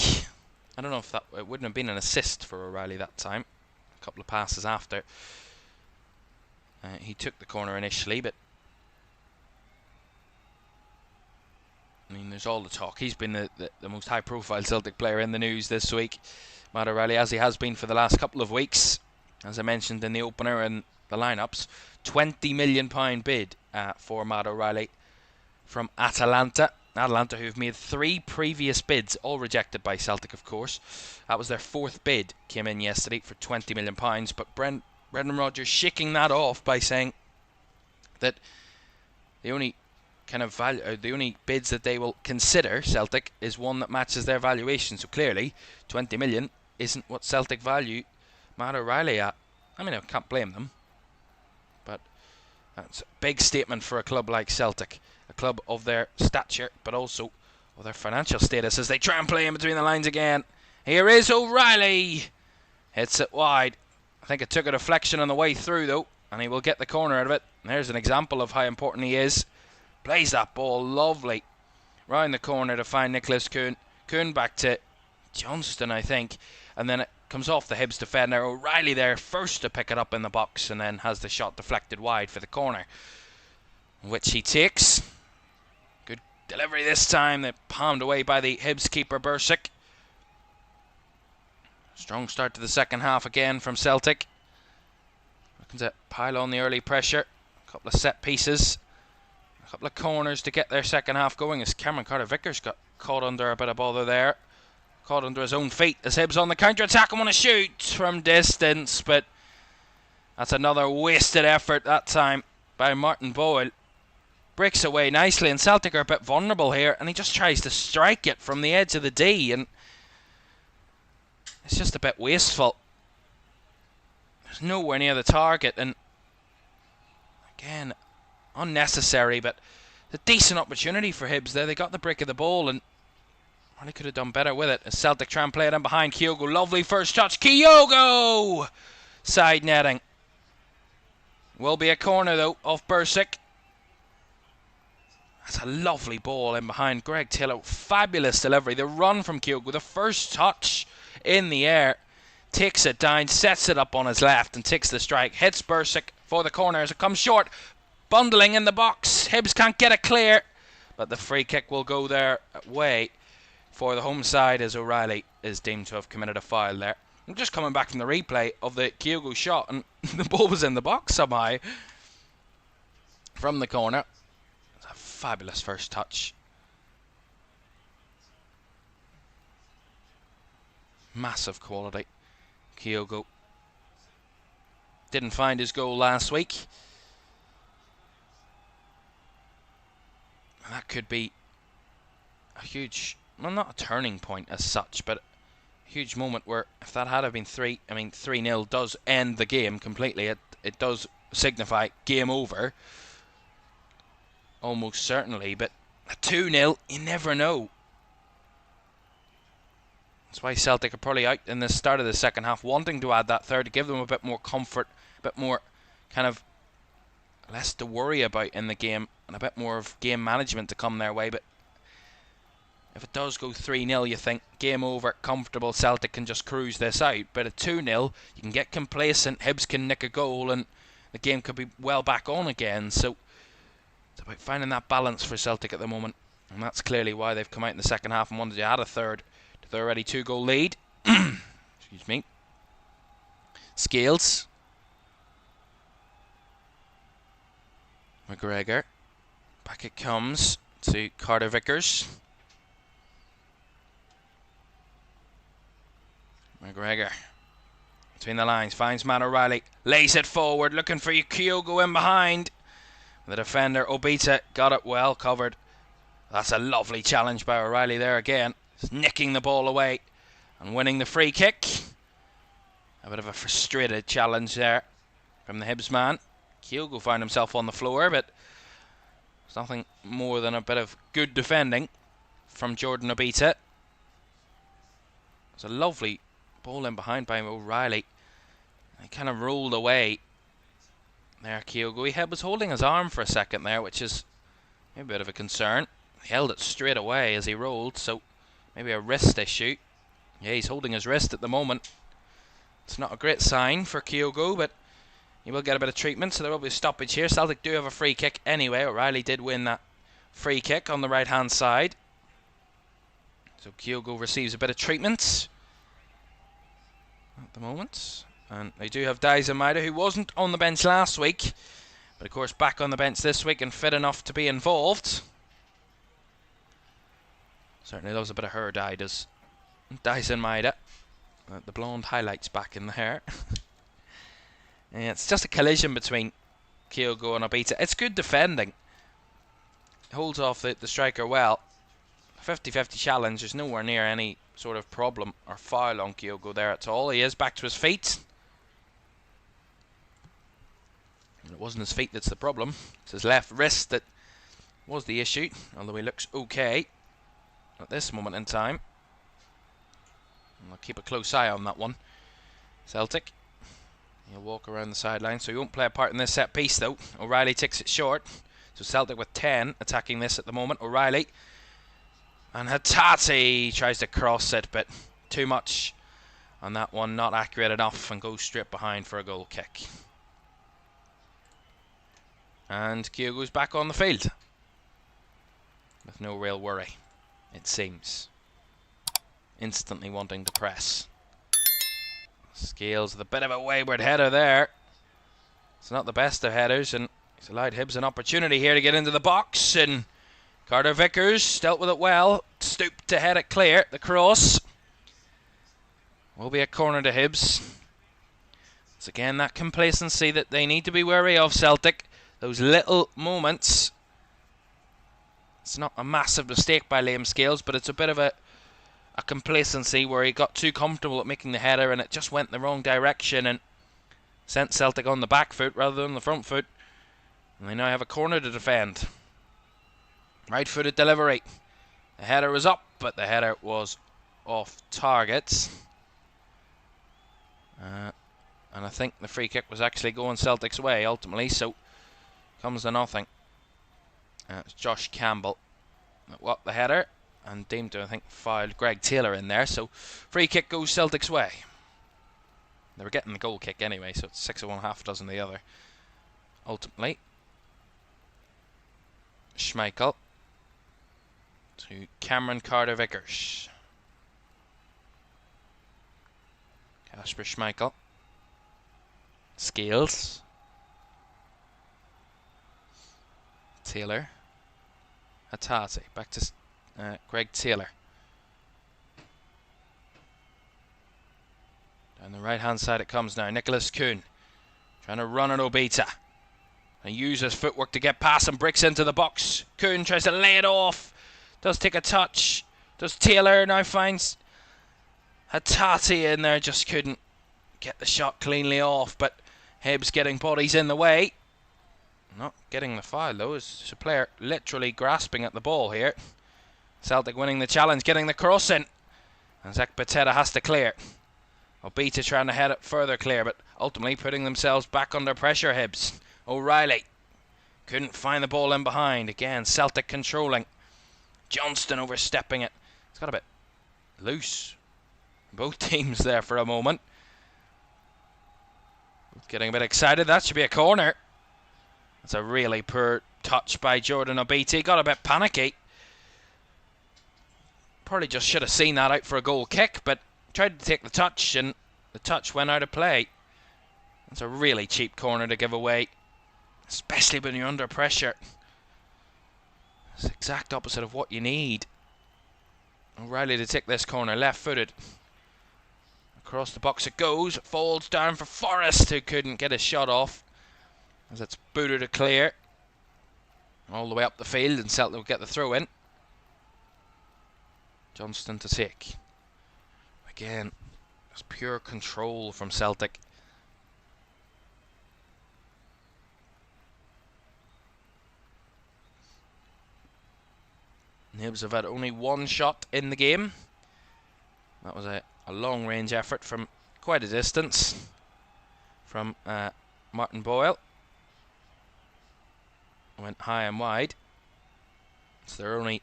I don't know if it wouldn't have been an assist for O'Reilly that time. A couple of passes after. He took the corner initially, but I mean, there's all the talk. He's been the most high-profile Celtic player in the news this week, Matt O'Reilly, as he has been for the last couple of weeks. As I mentioned in the opener and the lineups, £20 million bid for Matt O'Reilly from Atalanta. Atalanta, who've made 3 previous bids, all rejected by Celtic, of course. That was their 4th bid, came in yesterday for £20 million. But Brendan Rodgers shaking that off by saying that the only kind of value, the only bids that they will consider, Celtic, is one that matches their valuation. So clearly, 20 million isn't what Celtic value Matt O'Reilly at. I mean, I can't blame them, but that's a big statement for a club like Celtic, a club of their stature, but also of their financial status, as they try and play in between the lines again. Here is O'Reilly. Hits it wide. I think it took a deflection on the way through, though, and he will get the corner out of it. There's an example of how important he is. Plays that ball lovely. Round the corner to find Nicholas Kuhn. Kuhn back to Johnston, I think. And then it comes off the Hibs defender. O'Reilly there first to pick it up in the box, and then has the shot deflected wide for the corner, which he takes. Good delivery this time. They're palmed away by the Hibs keeper, Bursic. Strong start to the second half again from Celtic. Looking to pile on the early pressure. A couple of set pieces. A couple of corners to get their second half going, as Cameron Carter-Vickers got caught under a bit of bother there. Caught under his own feet as Hibs on the counter-attack and want to shoot from distance, but that's another wasted effort that time by Martin Boyle. Breaks away nicely, and Celtic are a bit vulnerable here, and he just tries to strike it from the edge of the D, and it's just a bit wasteful. There's nowhere near the target, and again, unnecessary, but a decent opportunity for Hibs there. They got the break of the ball and really could have done better with it. As Celtic try and play it in behind Kyogo. Lovely first touch. Kyogo! Side netting. Will be a corner though of Bursic. That's a lovely ball in behind Greg Taylor. Fabulous delivery. The run from Kyogo. The first touch in the air. Takes it down. Sets it up on his left and takes the strike. Hits Bursic for the corner as it comes short. Bundling in the box. Hibs can't get it clear, but the free kick will go their way. for the home side, as O'Reilly is deemed to have committed a foul there. I'm just coming back from the replay of the Kyogo shot, and the ball was in the box somehow from the corner. It's a fabulous first touch. Massive quality. Kyogo didn't find his goal last week. And that could be a huge, well, not a turning point as such, but a huge moment where if that had been 3-0 does end the game completely. It does signify game over, almost certainly. But a 2-0, you never know. That's why Celtic are probably out in the start of the second half, wanting to add that third to give them a bit more comfort, a bit more kind of less to worry about in the game, and a bit more of game management to come their way. But if it does go 3-0, you think game over, comfortable, Celtic can just cruise this out. But at 2-0, you can get complacent, Hibs can nick a goal, and the game could be well back on again. So it's about finding that balance for Celtic at the moment, and that's clearly why they've come out in the second half and wanted to add a third to their already 2-goal lead. Excuse me. Scales. McGregor. Back it comes to Carter Vickers. McGregor. Between the lines. Finds Matt O'Reilly. Lays it forward. Looking for Kyogo in behind. The defender, Obita, got it well covered. That's a lovely challenge by O'Reilly there again. Just nicking the ball away and winning the free kick. A bit of a frustrated challenge there from the Hibs man. Kyogo found himself on the floor, but it's nothing more than a bit of good defending from Jordan Obita. It's a lovely ball in behind by O'Reilly. He kind of rolled away there, Kyogo. He was holding his arm for a second there, which is maybe a bit of a concern. He held it straight away as he rolled, so maybe a wrist issue. Yeah, he's holding his wrist at the moment. It's not a great sign for Kyogo, but he will get a bit of treatment, so there will be a stoppage here. Celtic do have a free kick anyway. O'Reilly did win that free kick on the right-hand side. So Kyogo receives a bit of treatment at the moment. And they do have Daizen Maeda, who wasn't on the bench last week, but of course back on the bench this week and fit enough to be involved. Certainly loves a bit of hair dye, does Daizen Maeda. The blonde highlights back in the hair. Yeah, it's just a collision between Kyogo and Obita. It's good defending. Holds off the striker well. 50-50 challenge. There's nowhere near any sort of problem or foul on Kyogo there at all. He is back to his feet. It wasn't his feet that's the problem. It's his left wrist that was the issue, although he looks okay at this moment in time. And I'll keep a close eye on that one. Celtic. He'll walk around the sideline, so he won't play a part in this set piece though. O'Reilly takes it short. So Celtic with 10 attacking this at the moment. O'Reilly. And Hatate tries to cross it, but too much on that one. Not accurate enough and goes straight behind for a goal kick. And Kyogo's back on the field. With no real worry, it seems. Instantly wanting to press. Scales with a bit of a wayward header there. It's not the best of headers, and he's allowed Hibs an opportunity here to get into the box. And Carter Vickers dealt with it well. Stooped to head it clear. The cross will be a corner to Hibs. It's again that complacency that they need to be wary of, Celtic. Those little moments. It's not a massive mistake by Liam Scales, but it's a bit of a complacency where he got too comfortable at making the header and it just went in the wrong direction and sent Celtic on the back foot rather than the front foot. And they now have a corner to defend. Right-footed delivery. The header was up, but the header was off target. And I think the free kick was actually going Celtic's way ultimately, so comes to nothing. It's Josh Campbell that got the header and deemed to, I think, fouled Greg Taylor in there, so free kick goes Celtic's way. They were getting the goal kick anyway, so it's 6 of one, half a dozen the other. Ultimately, Schmeichel to Cameron Carter-Vickers. Kasper Schmeichel. Scales. Taylor. Hatate. Back to Greg Taylor. Down the right hand side it comes now. Nicholas Kuhn trying to run at Obita. And use his footwork to get past and bricks into the box. Kuhn tries to lay it off. Does take a touch. Does Taylor now finds Hatate in there. Just couldn't get the shot cleanly off. But Hibs getting bodies in the way. Not getting the foul though. Is a player literally grasping at the ball here. Celtic winning the challenge. Getting the cross in. And Zach Pateta has to clear. Obita trying to head it further clear. But ultimately putting themselves back under pressure, Hibs. O'Reilly couldn't find the ball in behind. Again, Celtic controlling. Johnston overstepping it. It's got a bit loose. Both teams there for a moment. Getting a bit excited. That should be a corner. That's a really poor touch by Jordan Obita. Got a bit panicky. Probably just should have seen that out for a goal kick, but tried to take the touch and the touch went out of play. It's a really cheap corner to give away, especially when you're under pressure. It's the exact opposite of what you need. O'Reilly to take this corner, left-footed. Across the box it goes, it falls down for Forrest, who couldn't get his shot off. As it's booted to clear. All the way up the field, and Celtic will get the throw in. Johnston to take. Again, just pure control from Celtic. Hibs have had only one shot in the game. That was a long range effort from quite a distance from Martin Boyle. Went high and wide. It's their only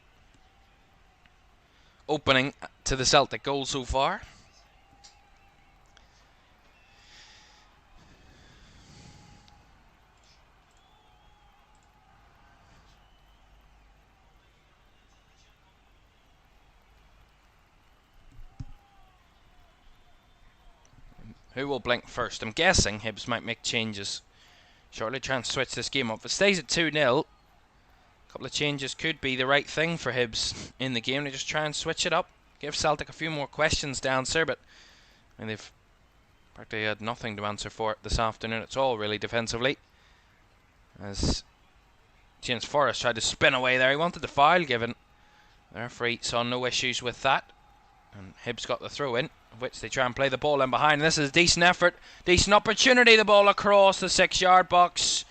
opening to the Celtic goal so far. Who will blink first? I'm guessing Hibs might make changes shortly, try and switch this game up. If it stays at 2-0, a couple of changes could be the right thing for Hibs in the game. They just try and switch it up, give Celtic a few more questions to answer, but they've practically had nothing to answer for this afternoon. It's all really defensively. As James Forrest tried to spin away there, he wanted the foul given. The referee saw no issues with that, and Hibs got the throw in, which they try and play the ball in behind. This is a decent effort, decent opportunity. The ball across the 6-yard box.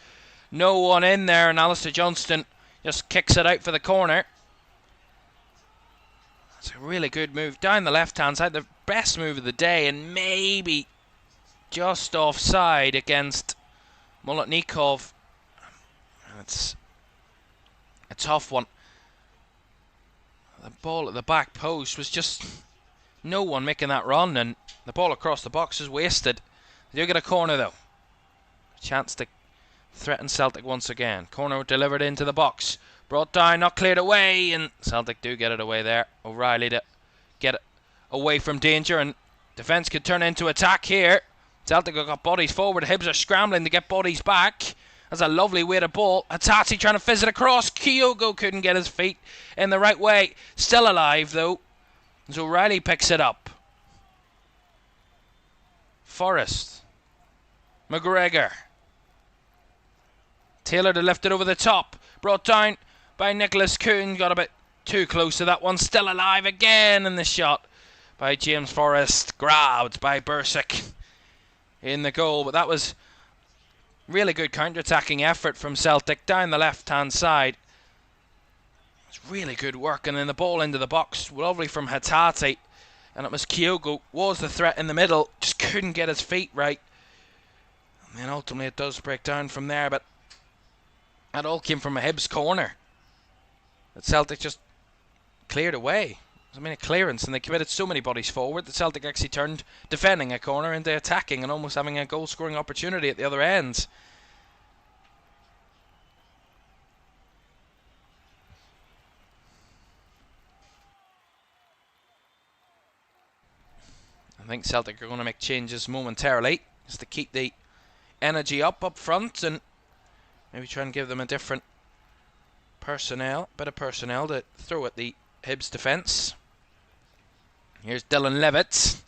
No one in there, and Alistair Johnston just kicks it out for the corner. It's a really good move down the left-hand side, the best move of the day, and maybe just offside against Molotnikov. It's a tough one. The ball at the back post was just no one making that run, and the ball across the box is wasted. They do get a corner though. Chance to threaten Celtic once again. Corner delivered into the box. Brought down, not cleared away, and Celtic do get it away there. O'Reilly to get it away from danger, and defence could turn into attack here. Celtic have got bodies forward. Hibs are scrambling to get bodies back. That's a lovely way to ball. Hatate trying to fizz it across. Kyogo couldn't get his feet in the right way. Still alive though. As O'Reilly picks it up. Forrest. McGregor. Taylor to lift it over the top. Brought down by Nicholas Kuhn. Got a bit too close to that one. Still alive again in the shot by James Forrest. Grabbed by Bursic in the goal. But that was really good counter-attacking effort from Celtic down the left-hand side. It's really good work, and then the ball into the box, lovely from Hatate, and it was Kyogo was the threat in the middle, just couldn't get his feet right, and then ultimately it does break down from there. But that all came from a Hibs corner that Celtic just cleared away. I mean, a clearance, and they committed so many bodies forward that Celtic actually turned defending a corner into attacking and almost having a goal-scoring opportunity at the other end. think Celtic are going to make changes momentarily just to keep the energy up front and maybe try and give them a different bit of personnel to throw at the Hibs defence. Here's Dylan Levitt.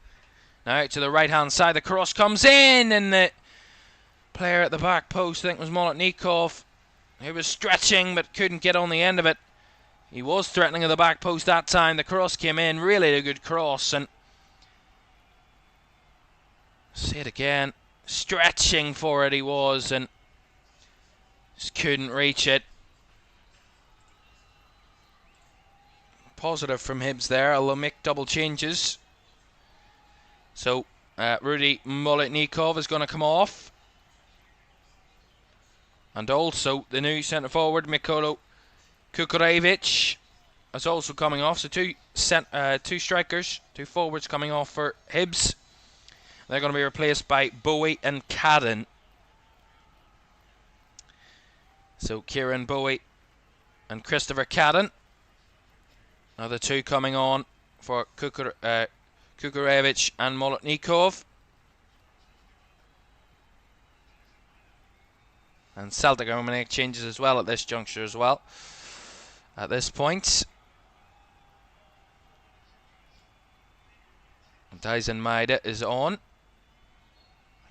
Now out to the right hand side, the cross comes in, and the player at the back post, I think it was Molotnikov, he was stretching but couldn't get on the end of it. He was threatening at the back post that time. The cross came in, really a good cross, and say it again, stretching for it he was and just couldn't reach it. Positive from Hibs there, although make double changes. So Rudy Molotnikov is going to come off, and also the new centre forward Mikolo Kukurevich is also coming off. So two strikers, two forwards coming off for Hibs. They're going to be replaced by Bowie and Cadden. So Kieran Bowie and Christopher Cadden are the two coming on for Kukurevich and Molotnikov. And Celtic are going to make changes as well at this juncture as well. At this point, Dyson Maida is on,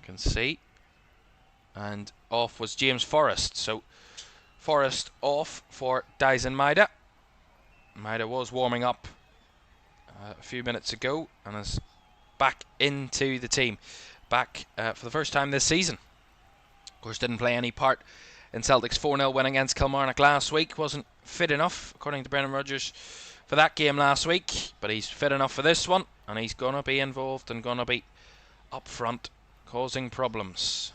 I can see, and off was James Forrest. So Forrest off for Dyson Maida. Maida was warming up a few minutes ago and is back into the team, back for the first time this season. Of course, didn't play any part in Celtic's 4-0 win against Kilmarnock last week. Wasn't fit enough, according to Brendan Rodgers, for that game last week, but he's fit enough for this one, and he's going to be involved and going to be up front, causing problems.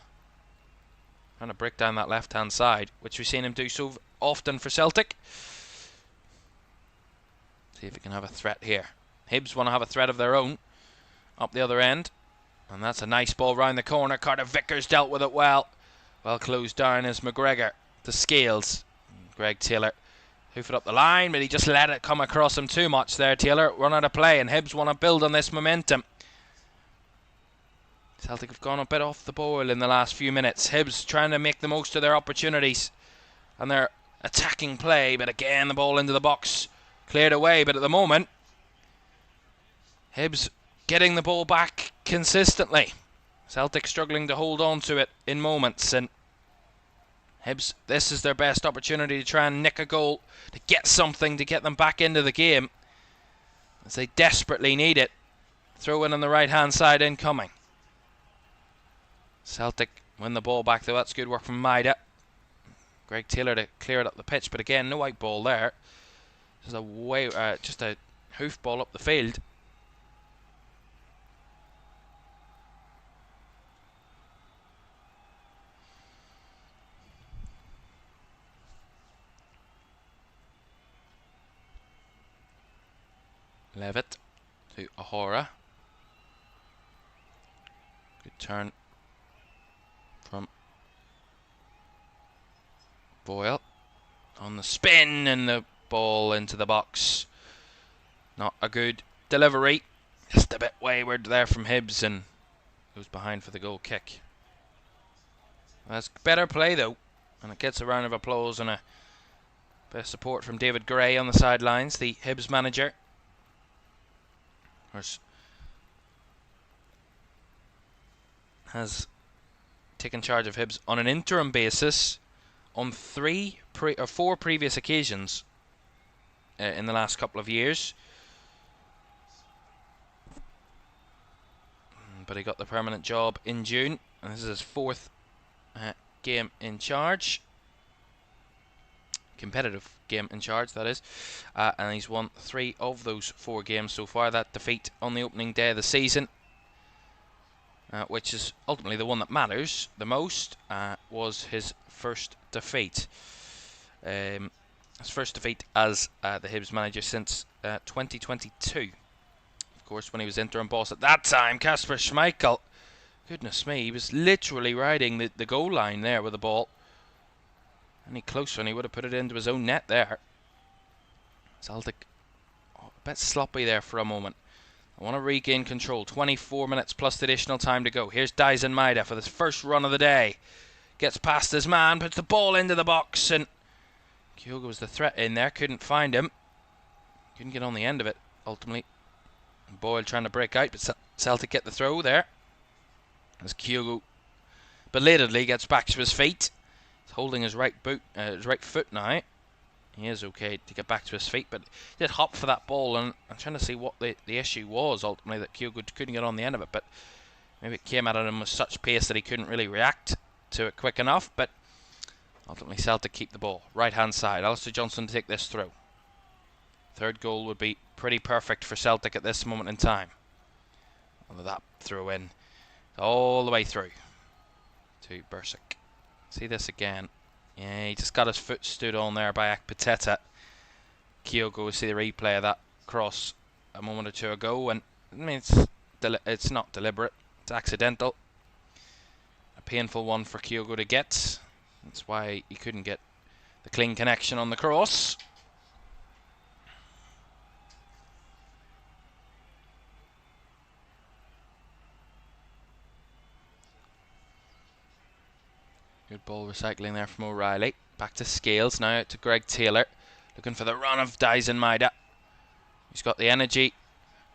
Trying to break down that left-hand side, which we've seen him do so often for Celtic. See if he can have a threat here. Hibs want to have a threat of their own up the other end, and that's a nice ball round the corner. Carter Vickers dealt with it well. Well closed down is McGregor to Scales. Greg Taylor hoof it up the line, but he just let it come across him too much there. Taylor run out of play, and Hibs want to build on this momentum. Celtic have gone a bit off the boil in the last few minutes. Hibs trying to make the most of their opportunities and their attacking play, but again the ball into the box, cleared away. But at the moment, Hibs getting the ball back consistently. Celtic struggling to hold on to it in moments, and Hibs, this is their best opportunity to try and nick a goal, to get something to get them back into the game, as they desperately need it. Throw in on the right hand side incoming. Celtic win the ball back though. That's good work from Maida. Greg Taylor to clear it up the pitch, but again no white ball there. Just a hoof ball up the field. Levitt to Ahora. Good turn from Boyle on the spin, and the ball into the box. Not a good delivery. Just a bit wayward there from Hibs, and goes behind for the goal kick. That's better play though, and it gets a round of applause and a bit of support from David Gray on the sidelines, the Hibs manager. Has taken charge of Hibs on an interim basis on 4 previous occasions in the last couple of years, but he got the permanent job in June, and this is his 4th game in charge, competitive game in charge that is, and he's won 3 of those 4 games so far. That defeat on the opening day of the season, which is ultimately the one that matters the most, was his first defeat. His first defeat as the Hibs manager since 2022. Of course, when he was interim boss at that time, Kasper Schmeichel, goodness me, he was literally riding the goal line there with the ball. Any closer and he would have put it into his own net there. Celtic a bit sloppy there for a moment. I want to regain control. 24 minutes plus the additional time to go. Here's Dyson Maida for this first run of the day. Gets past his man, puts the ball into the box, and Kyogo was the threat in there. Couldn't find him. Couldn't get on the end of it, ultimately. Boyle trying to break out, but Celtic get the throw there. As Kyogo belatedly gets back to his feet. He's holding his right foot now. He is okay to get back to his feet, but he did hop for that ball, and I'm trying to see what the issue was, ultimately, that Kyogo couldn't get on the end of it, but maybe it came at him with such pace that he couldn't really react to it quick enough, but ultimately Celtic keep the ball. Right-hand side, Alistair Johnston to take this through. Third goal would be pretty perfect for Celtic at this moment in time. Although that throw in all the way through to Bursic. See this again. Yeah, he just got his foot stood on there by Akpateta. Kyogo will see the replay of that cross a moment or two ago, and I mean it's not deliberate. It's accidental. A painful one for Kyogo to get. That's why he couldn't get the clean connection on the cross. Good ball recycling there from O'Reilly. Back to Scales, now out to Greg Taylor. Looking for the run of Dyson Maida. He's got the energy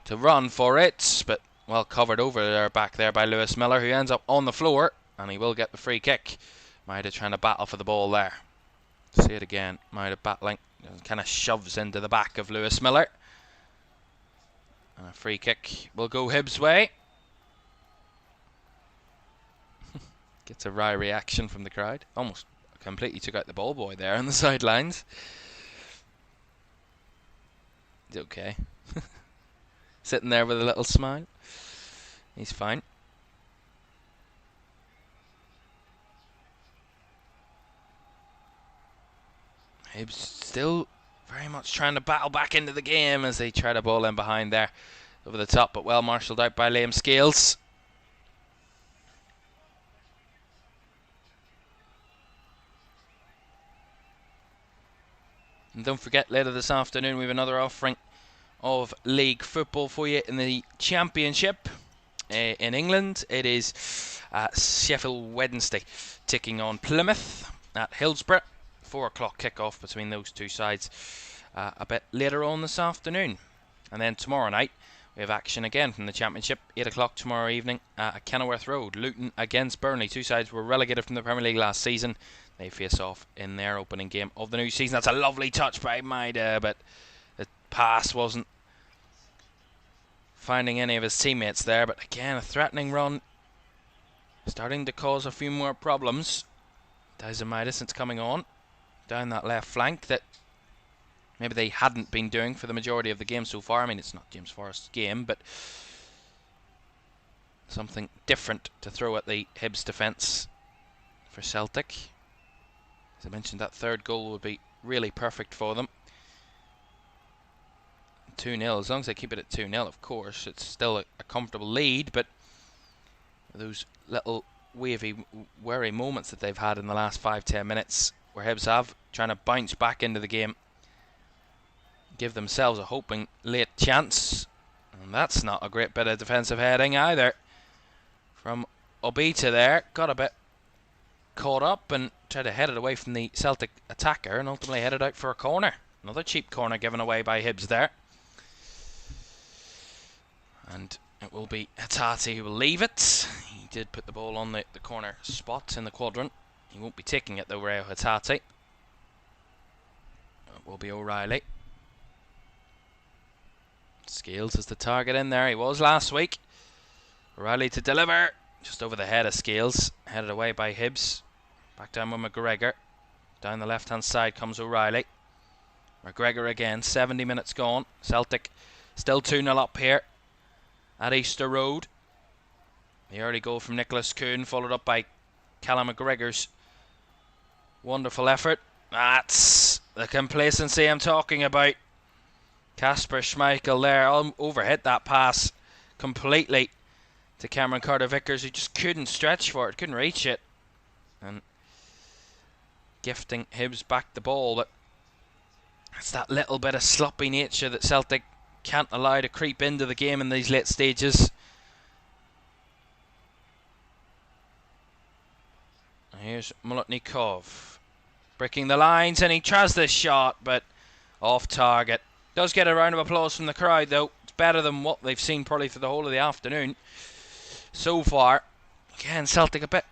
to run for it, but well covered over there back there by Lewis Miller, who ends up on the floor, and he will get the free kick. Maida trying to battle for the ball there. See it again. Maida battling. Kind of shoves into the back of Lewis Miller. And a free kick will go Hibs' way. Gets a wry reaction from the crowd. Almost completely took out the ball boy there on the sidelines. He's okay. Sitting there with a little smile. He's fine. Hibs still very much trying to battle back into the game as they try to ball in behind there. Over the top, but well marshalled out by Liam Scales. And don't forget, later this afternoon we have another offering of league football for you in the Championship in England. It is Sheffield Wednesday taking on Plymouth at Hillsborough. 4 o'clock kick-off between those two sides a bit later on this afternoon. And then tomorrow night we have action again from the Championship. 8 o'clock tomorrow evening at Kenilworth Road. Luton against Burnley. Two sides were relegated from the Premier League last season. They face off in their opening game of the new season. That's a lovely touch by Maida, but the pass wasn't finding any of his teammates there. But again, a threatening run, starting to cause a few more problems. Dyson Maida since coming on down that left flank that maybe they hadn't been doing for the majority of the game so far. I mean, it's not James Forrest's game, but something different to throw at the Hibs defence for Celtic. As I mentioned, that third goal would be really perfect for them. 2-0, as long as they keep it at 2-0, of course, it's still a comfortable lead, but those little wavy, worry moments that they've had in the last 5-10 minutes, where Hibs have, trying to bounce back into the game, give themselves a hoping late chance, and that's not a great bit of defensive heading either. From Obita there, got a bit caught up and tried to head it away from the Celtic attacker and ultimately headed out for a corner. Another cheap corner given away by Hibs there. And it will be Hatate who will leave it. He did put the ball on the corner spot in the quadrant. He won't be taking it though, Reo Hatate. It will be O'Reilly. Scales is the target in there. He was last week. O'Reilly to deliver. Just over the head of Scales. Headed away by Hibs. Back down with McGregor. Down the left-hand side comes O'Reilly. McGregor again. 70 minutes gone. Celtic still 2-0 up here at Easter Road. The early goal from Nicholas Kuhn, followed up by Callum McGregor's wonderful effort. That's the complacency I'm talking about. Kasper Schmeichel there. Overhit that pass completely to Cameron Carter-Vickers, who just couldn't stretch for it, couldn't reach it. And gifting Hibs back the ball, but it's that little bit of sloppy nature that Celtic can't allow to creep into the game in these late stages. Here's Molotnikov breaking the lines, and he tries this shot, but off target. Does get a round of applause from the crowd, though. It's better than what they've seen probably for the whole of the afternoon so far. Again, Celtic a bit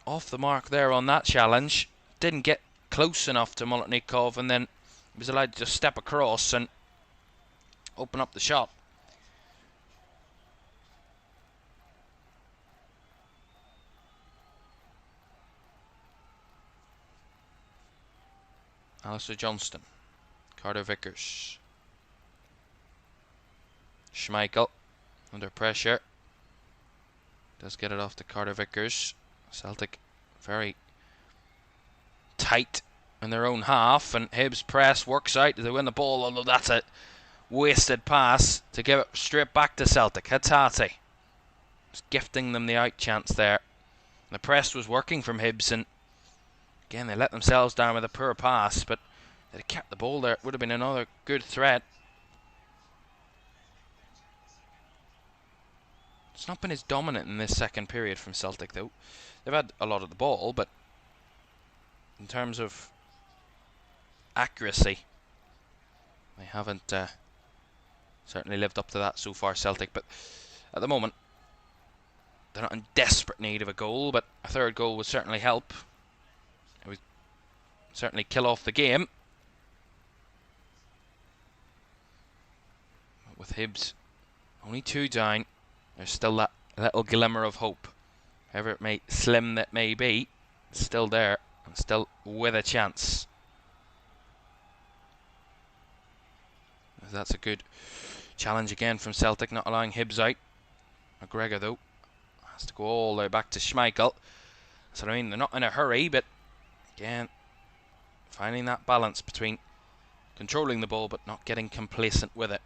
off the mark there on that challenge. Didn't get close enough to Molotnikov, and then he was allowed to just step across and open up the shot. Alistair Johnston, Carter Vickers, Schmeichel under pressure. Does get it off to Carter Vickers. Celtic very tight in their own half, and Hibs press works out. They win the ball, although that's a wasted pass to give it straight back to Celtic. Hatate was gifting them the out chance there. The press was working from Hibs, and again they let themselves down with a poor pass, but they'd have kept the ball there. It would have been another good threat. It's not been as dominant in this second period from Celtic, though. They've had a lot of the ball, but in terms of accuracy, they haven't certainly lived up to that so far, Celtic. But at the moment, they're not in desperate need of a goal, but a third goal would certainly help. It would certainly kill off the game. But with Hibs only 2 down, there's still that little glimmer of hope. However it may slim that may be, it's still there and still with a chance. That's a good challenge again from Celtic, not allowing Hibs out. McGregor, though, has to go all the way back to Schmeichel. So I mean, they're not in a hurry, but again, finding that balance between controlling the ball but not getting complacent with it.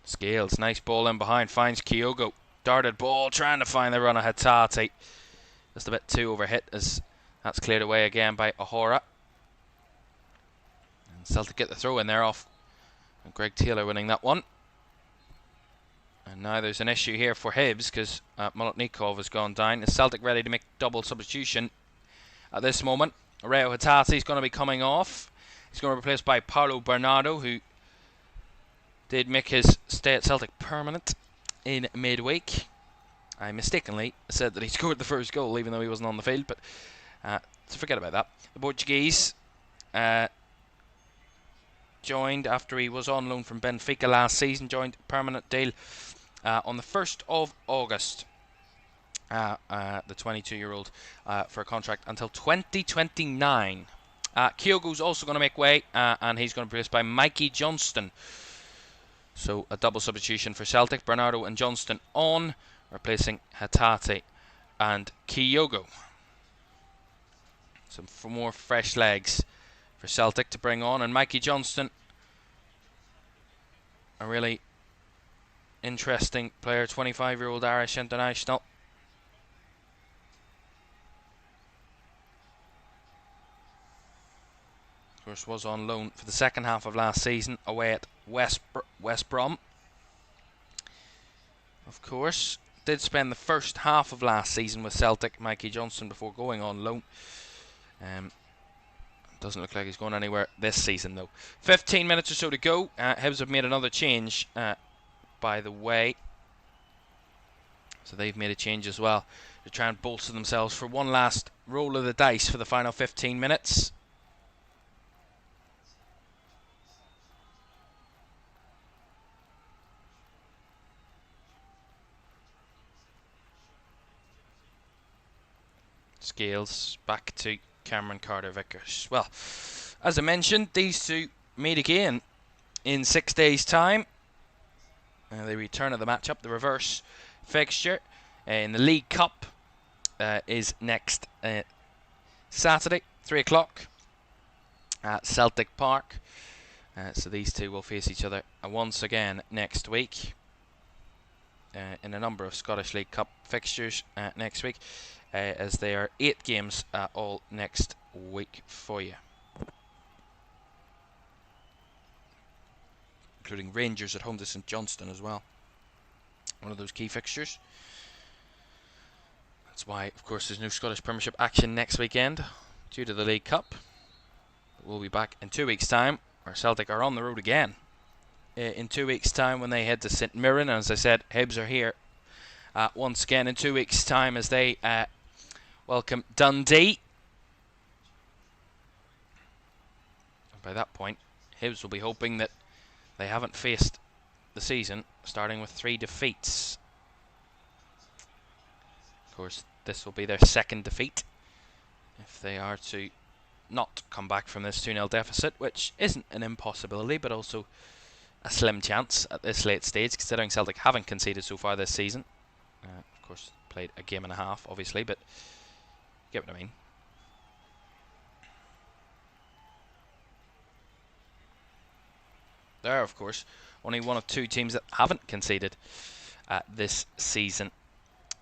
Scales, nice ball in behind, finds Kyogo. Darted ball, trying to find the run of Hatate. Just a bit too overhit as that's cleared away again by Ahora. And Celtic get the throw in there off. And Greg Taylor winning that one. And now there's an issue here for Hibs because Molotnikov has gone down. Is Celtic ready to make double substitution at this moment? Reo Hatate is going to be coming off. He's going to be replaced by Paulo Bernardo, who did make his stay at Celtic permanent in midweek. I mistakenly said that he scored the first goal even though he wasn't on the field, but so forget about that. The Portuguese joined after he was on loan from Benfica last season, joined permanent deal on the 1st of August. The 22-year-old for a contract until 2029. Kyogo's also going to make way, and he's going to be replaced by Mikey Johnston. So a double substitution for Celtic. Bernardo and Johnston on, replacing Hatate and Kyogo. Some more fresh legs for Celtic to bring on, and Mikey Johnston, a really interesting player, 25-year-old Irish international. Of course, was on loan for the second half of last season away at West Brom. Of course, did spend the first half of last season with Celtic, Mikey Johnston, before going on loan. Doesn't look like he's going anywhere this season, though. 15 minutes or so to go. Hibs have made another change, by the way. So they've made a change as well to try and bolster themselves for one last roll of the dice for the final 15 minutes. Scales back to Cameron Carter-Vickers. Well, as I mentioned, these two meet again in 6 days' time. The return of the matchup, the reverse fixture in the League Cup is next Saturday, 3 o'clock at Celtic Park. So these two will face each other once again next week in a number of Scottish League Cup fixtures next week. As there are 8 games all next week for you. including Rangers at home to St Johnstone as well. One of those key fixtures. That's why, of course, there's no Scottish Premiership action next weekend due to the League Cup. But we'll be back in 2 weeks' time, where Celtic are on the road again. In 2 weeks' time when they head to St Mirren. And as I said, Hibs are here once again in 2 weeks' time as they welcome Dundee. And by that point, Hibs will be hoping that they haven't faced the season starting with 3 defeats. Of course, this will be their second defeat if they are to not come back from this 2-0 deficit, which isn't an impossibility, but also a slim chance at this late stage, considering Celtic haven't conceded so far this season. Of course, played a game and a half, obviously, but you get what I mean. There are, of course, only one of 2 teams that haven't conceded this season.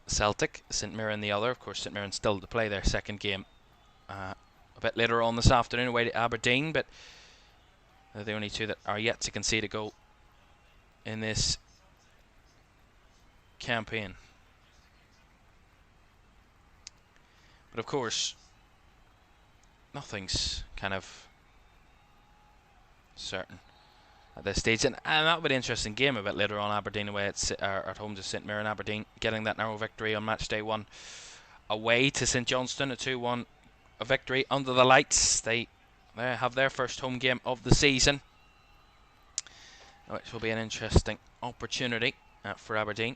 Celtic, St Mirren the other. Of course, St Mirren still to play their second game a bit later on this afternoon away to Aberdeen, but they're the only 2 that are yet to concede a goal in this campaign. But of course, nothing's kind of certain at this stage, and that'll be an interesting game a bit later on. Aberdeen away at home to St Mirren. Aberdeen getting that narrow victory on Matchday 1 away to St Johnstone, a 2-1 victory under the lights. They have their first home game of the season, which will be an interesting opportunity for Aberdeen.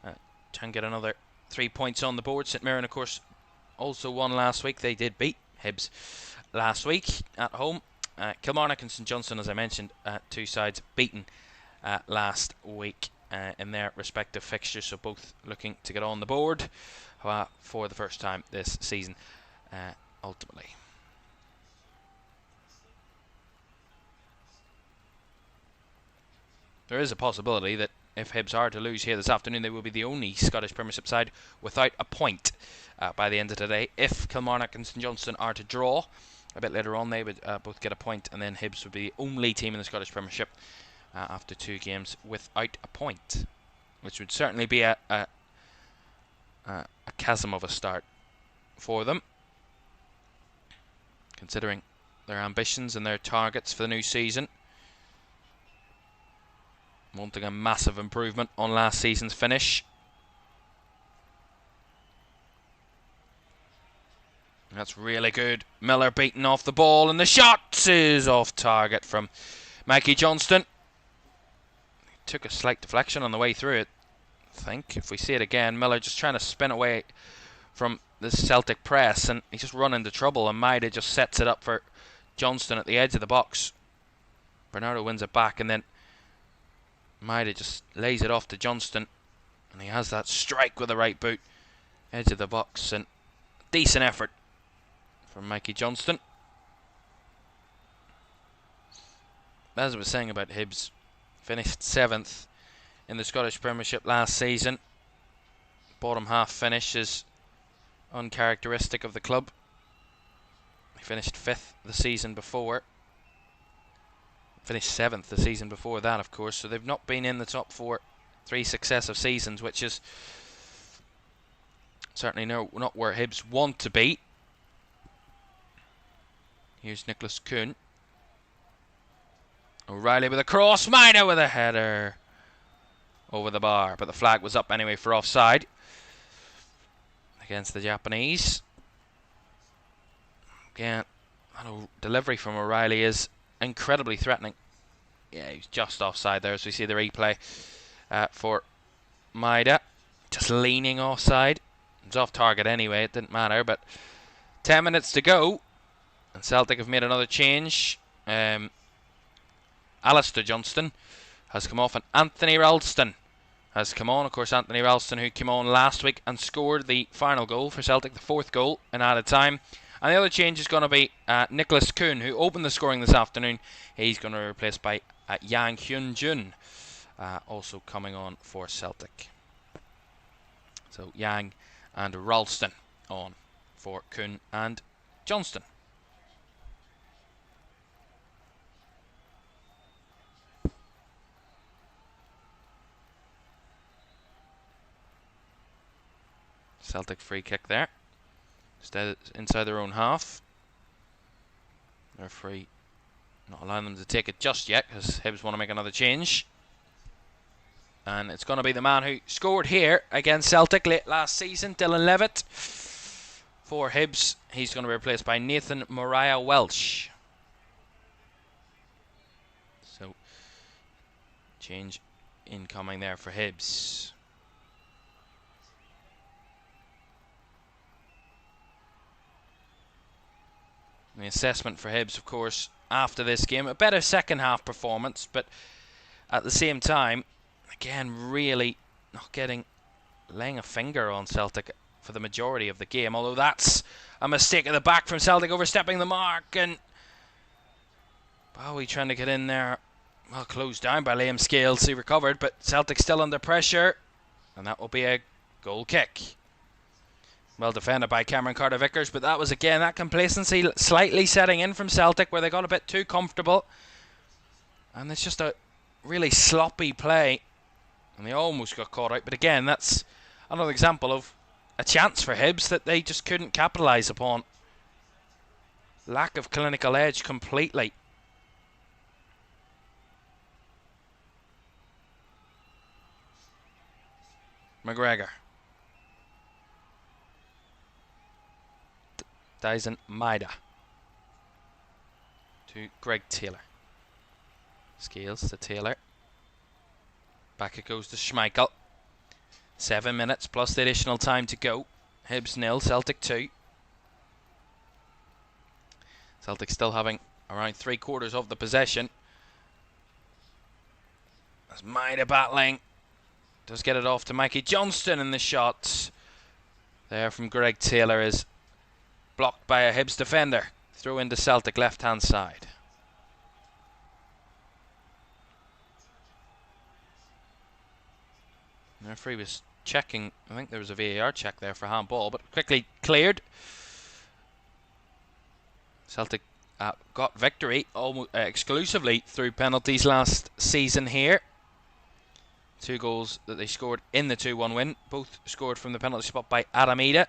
Try and get another 3 points on the board. St Mirren, of course, also won last week. They did beat Hibs last week at home. Kilmarnock and St Johnstone, as I mentioned, 2 sides beaten last week in their respective fixtures, so both looking to get on the board for the first time this season, ultimately. There is a possibility that if Hibs are to lose here this afternoon, they will be the only Scottish Premiership side without a point by the end of today. If Kilmarnock and St Johnstone are to draw a bit later on, they would both get a point, and then Hibs would be the only team in the Scottish Premiership after 2 games without a point, which would certainly be a chasm of a start for them, considering their ambitions and their targets for the new season. Wanting a massive improvement on last season's finish. That's really good. Miller beaten off the ball, and the shot is off target from Mikey Johnston. Took a slight deflection on the way through it, I think. If we see it again, Miller just trying to spin away from the Celtic press, and he just run into trouble, and Maida just sets it up for Johnston at the edge of the box. Bernardo wins it back, and then Maida just lays it off to Johnston, and he has that strike with the right boot, edge of the box, and decent effort from Mikey Johnston. As I was saying about Hibs, finished 7th in the Scottish Premiership last season. Bottom half finish is uncharacteristic of the club. They finished 5th the season before. Finished 7th the season before that, of course, so they've not been in the top 4 3 successive seasons, which is certainly not where Hibs want to be. Here's Nicholas Kuhn. O'Reilly with a cross, Maida with a header over the bar, but the flag was up anyway for offside against the Japanese. Again, delivery from O'Reilly is incredibly threatening. Yeah, he's just offside there as we see the replay for Maida. Just leaning offside. It was off target anyway, it didn't matter, but 10 minutes to go, and Celtic have made another change. Alistair Johnston has come off, and Anthony Ralston has come on. Of course, Anthony Ralston, who came on last week and scored the final goal for Celtic, the 4th goal in added time. And the other change is going to be Nicholas Kuhn, who opened the scoring this afternoon. He's going to be replaced by Yang Hyun-jun, also coming on for Celtic. So Yang and Ralston on for Kuhn and Johnston. Celtic free kick there. Instead, inside their own half. They're free. Not allowing them to take it just yet because Hibs want to make another change. And it's going to be the man who scored here against Celtic late last season, Dylan Levitt. For Hibs, he's going to be replaced by Nathan Mariah Welsh. So, change incoming there for Hibs. And the assessment for Hibs, of course, after this game, a better second half performance, but at the same time, again, really not laying a finger on Celtic for the majority of the game, although that's a mistake at the back from Celtic, overstepping the mark, and Bowie trying to get in there, well, closed down by Liam Scales. He recovered, but Celtic still under pressure, and that will be a goal kick. Well defended by Cameron Carter-Vickers, but that was again that complacency slightly setting in from Celtic, where they got a bit too comfortable, and it's just a really sloppy play, and they almost got caught out. But again, that's another example of a chance for Hibs that they just couldn't capitalise upon. Lack of clinical edge completely. McGregor. Dyson Maida. To Greg Taylor. Scales to Taylor. Back it goes to Schmeichel. 7 minutes plus the additional time to go. Hibs 0, Celtic 2. Celtic still having around 3/4 of the possession. As Maida battling. Does get it off to Mikey Johnston, and the shot there from Greg Taylor is blocked by a Hibs defender. Throw into Celtic left hand side. The referee was checking. I think there was a VAR check there for handball, but quickly cleared. Celtic got victory almost exclusively through penalties last season here. 2 goals that they scored in the 2-1 win, both scored from the penalty spot by Adam Ida.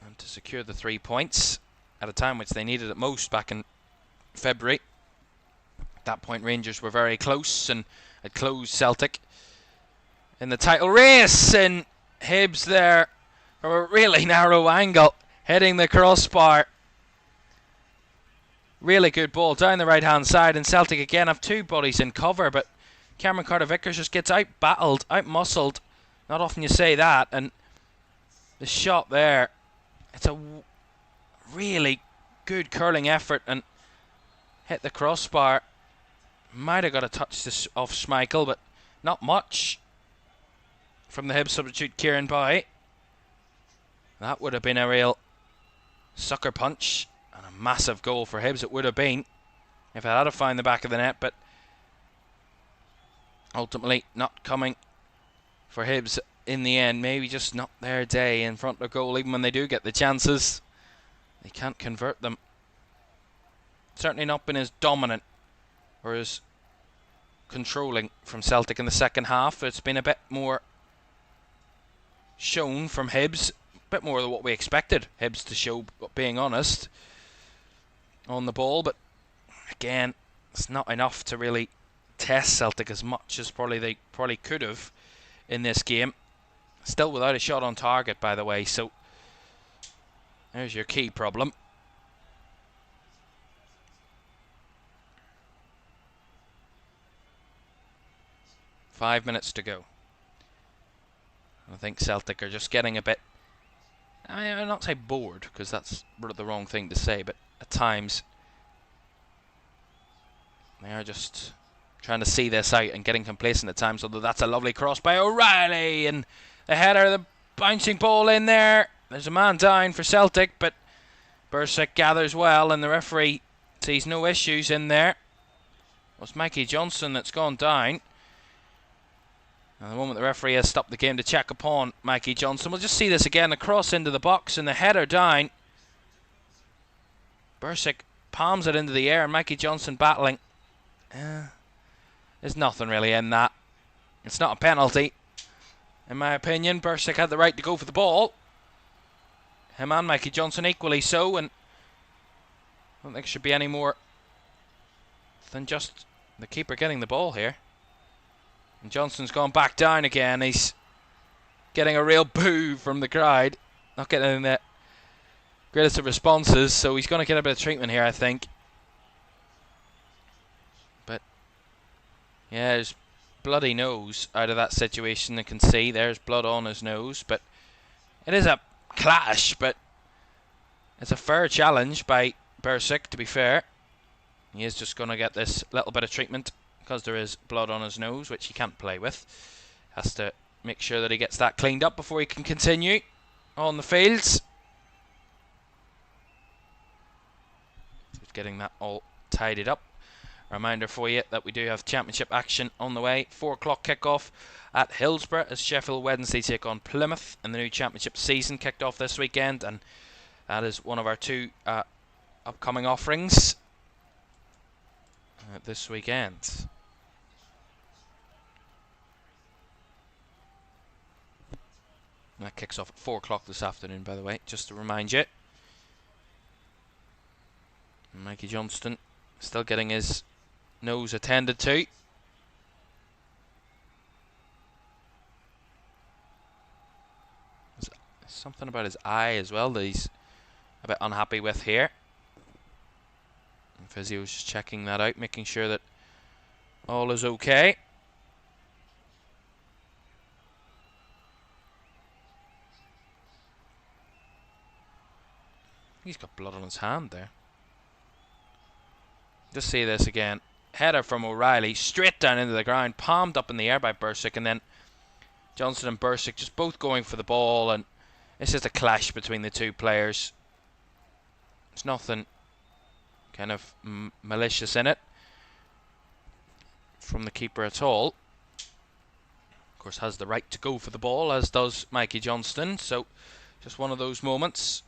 And to secure the 3 points at a time which they needed it most back in February. At that point, Rangers were very close and had closed Celtic in the title race, and Hibs there from a really narrow angle, hitting the crossbar. Really good ball down the right hand side, and Celtic again have 2 bodies in cover, but Cameron Carter-Vickers just gets out-battled, out-muscled. Not often you say that, and the shot there, it's a really good curling effort and hit the crossbar. Might have got a touch off Schmeichel, but not much from the Hibs substitute Kieran Bowie. That would have been a real sucker punch and a massive goal for Hibs. It would have been if it had found the back of the net, but ultimately not coming for Hibs in the end. Maybe just not their day in front of goal. Even when they do get the chances, they can't convert them. Certainly not been as dominant or as controlling from Celtic in the second half. It's been a bit more shown from Hibs, a bit more than what we expected Hibs to show, being honest, on the ball. But again, it's not enough to really test Celtic as much as they probably could have in this game. Still without a shot on target, by the way, so there's your key problem. Five minutes to go. I think Celtic are just getting a bit, I'll not say bored, because that's the wrong thing to say, but at times they are just trying to see this out and getting complacent at times, although that's a lovely cross by O'Reilly, and the header, the bouncing ball in there. There's a man down for Celtic, but Bursick gathers well, and the referee sees no issues in there. It was Mikey Johnson that's gone down. And the moment the referee has stopped the game to check upon Mikey Johnson, we'll just see this again, the cross into the box and the header down. Bursick palms it into the air, and Mikey Johnson battling. There's nothing really in that. It's not a penalty. in my opinion. Bursick had the right to go for the ball. Him and Mikey Johnson equally so, and I don't think there should be any more than just the keeper getting the ball here. And Johnson's gone back down again. He's getting a real boo from the crowd. Not getting the greatest of responses, so he's going to get a bit of treatment here, I think. But yeah, there's bloody nose out of that situation. You can see there's blood on his nose, but it is a clash, but it's a fair challenge by Bursick, to be fair. He is just going to get this little bit of treatment because there is blood on his nose, which he can't play with. Has to make sure that he gets that cleaned up before he can continue on the fields. Just getting that all tidied up. Reminder for you that we do have championship action on the way. 4 o'clock kickoff at Hillsborough as Sheffield Wednesday take on Plymouth, and the new championship season kicked off this weekend, and that is one of our 2 upcoming offerings this weekend. And that kicks off at 4 o'clock this afternoon, by the way, just to remind you. Mikey Johnston still getting his nose attended to. There's something about his eye as well that he's a bit unhappy with here. And physio's just checking that out, making sure that all is okay. He's got blood on his hand there. Just see this again. Header from O'Reilly, straight down into the ground, palmed up in the air by Bursick, and then Johnson and Bursick just both going for the ball, and it's just a clash between the 2 players. There's nothing kind of malicious in it from the keeper at all. Of course, has the right to go for the ball, as does Mikey Johnston, so just one of those moments.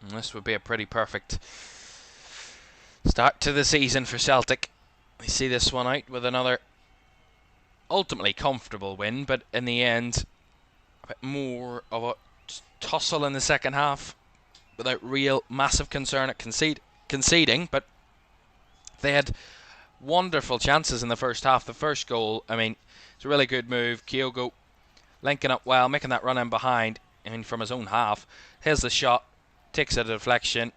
And this would be a pretty perfect start to the season for Celtic. We see this one out with another ultimately comfortable win, but in the end a bit more of a tussle in the second half without real massive concern at conceding. But they had wonderful chances in the first half. The first goal, I mean, it's a really good move. Kyogo linking up well, making that run in behind, I mean, from his own half. Here's the shot. Takes a deflection.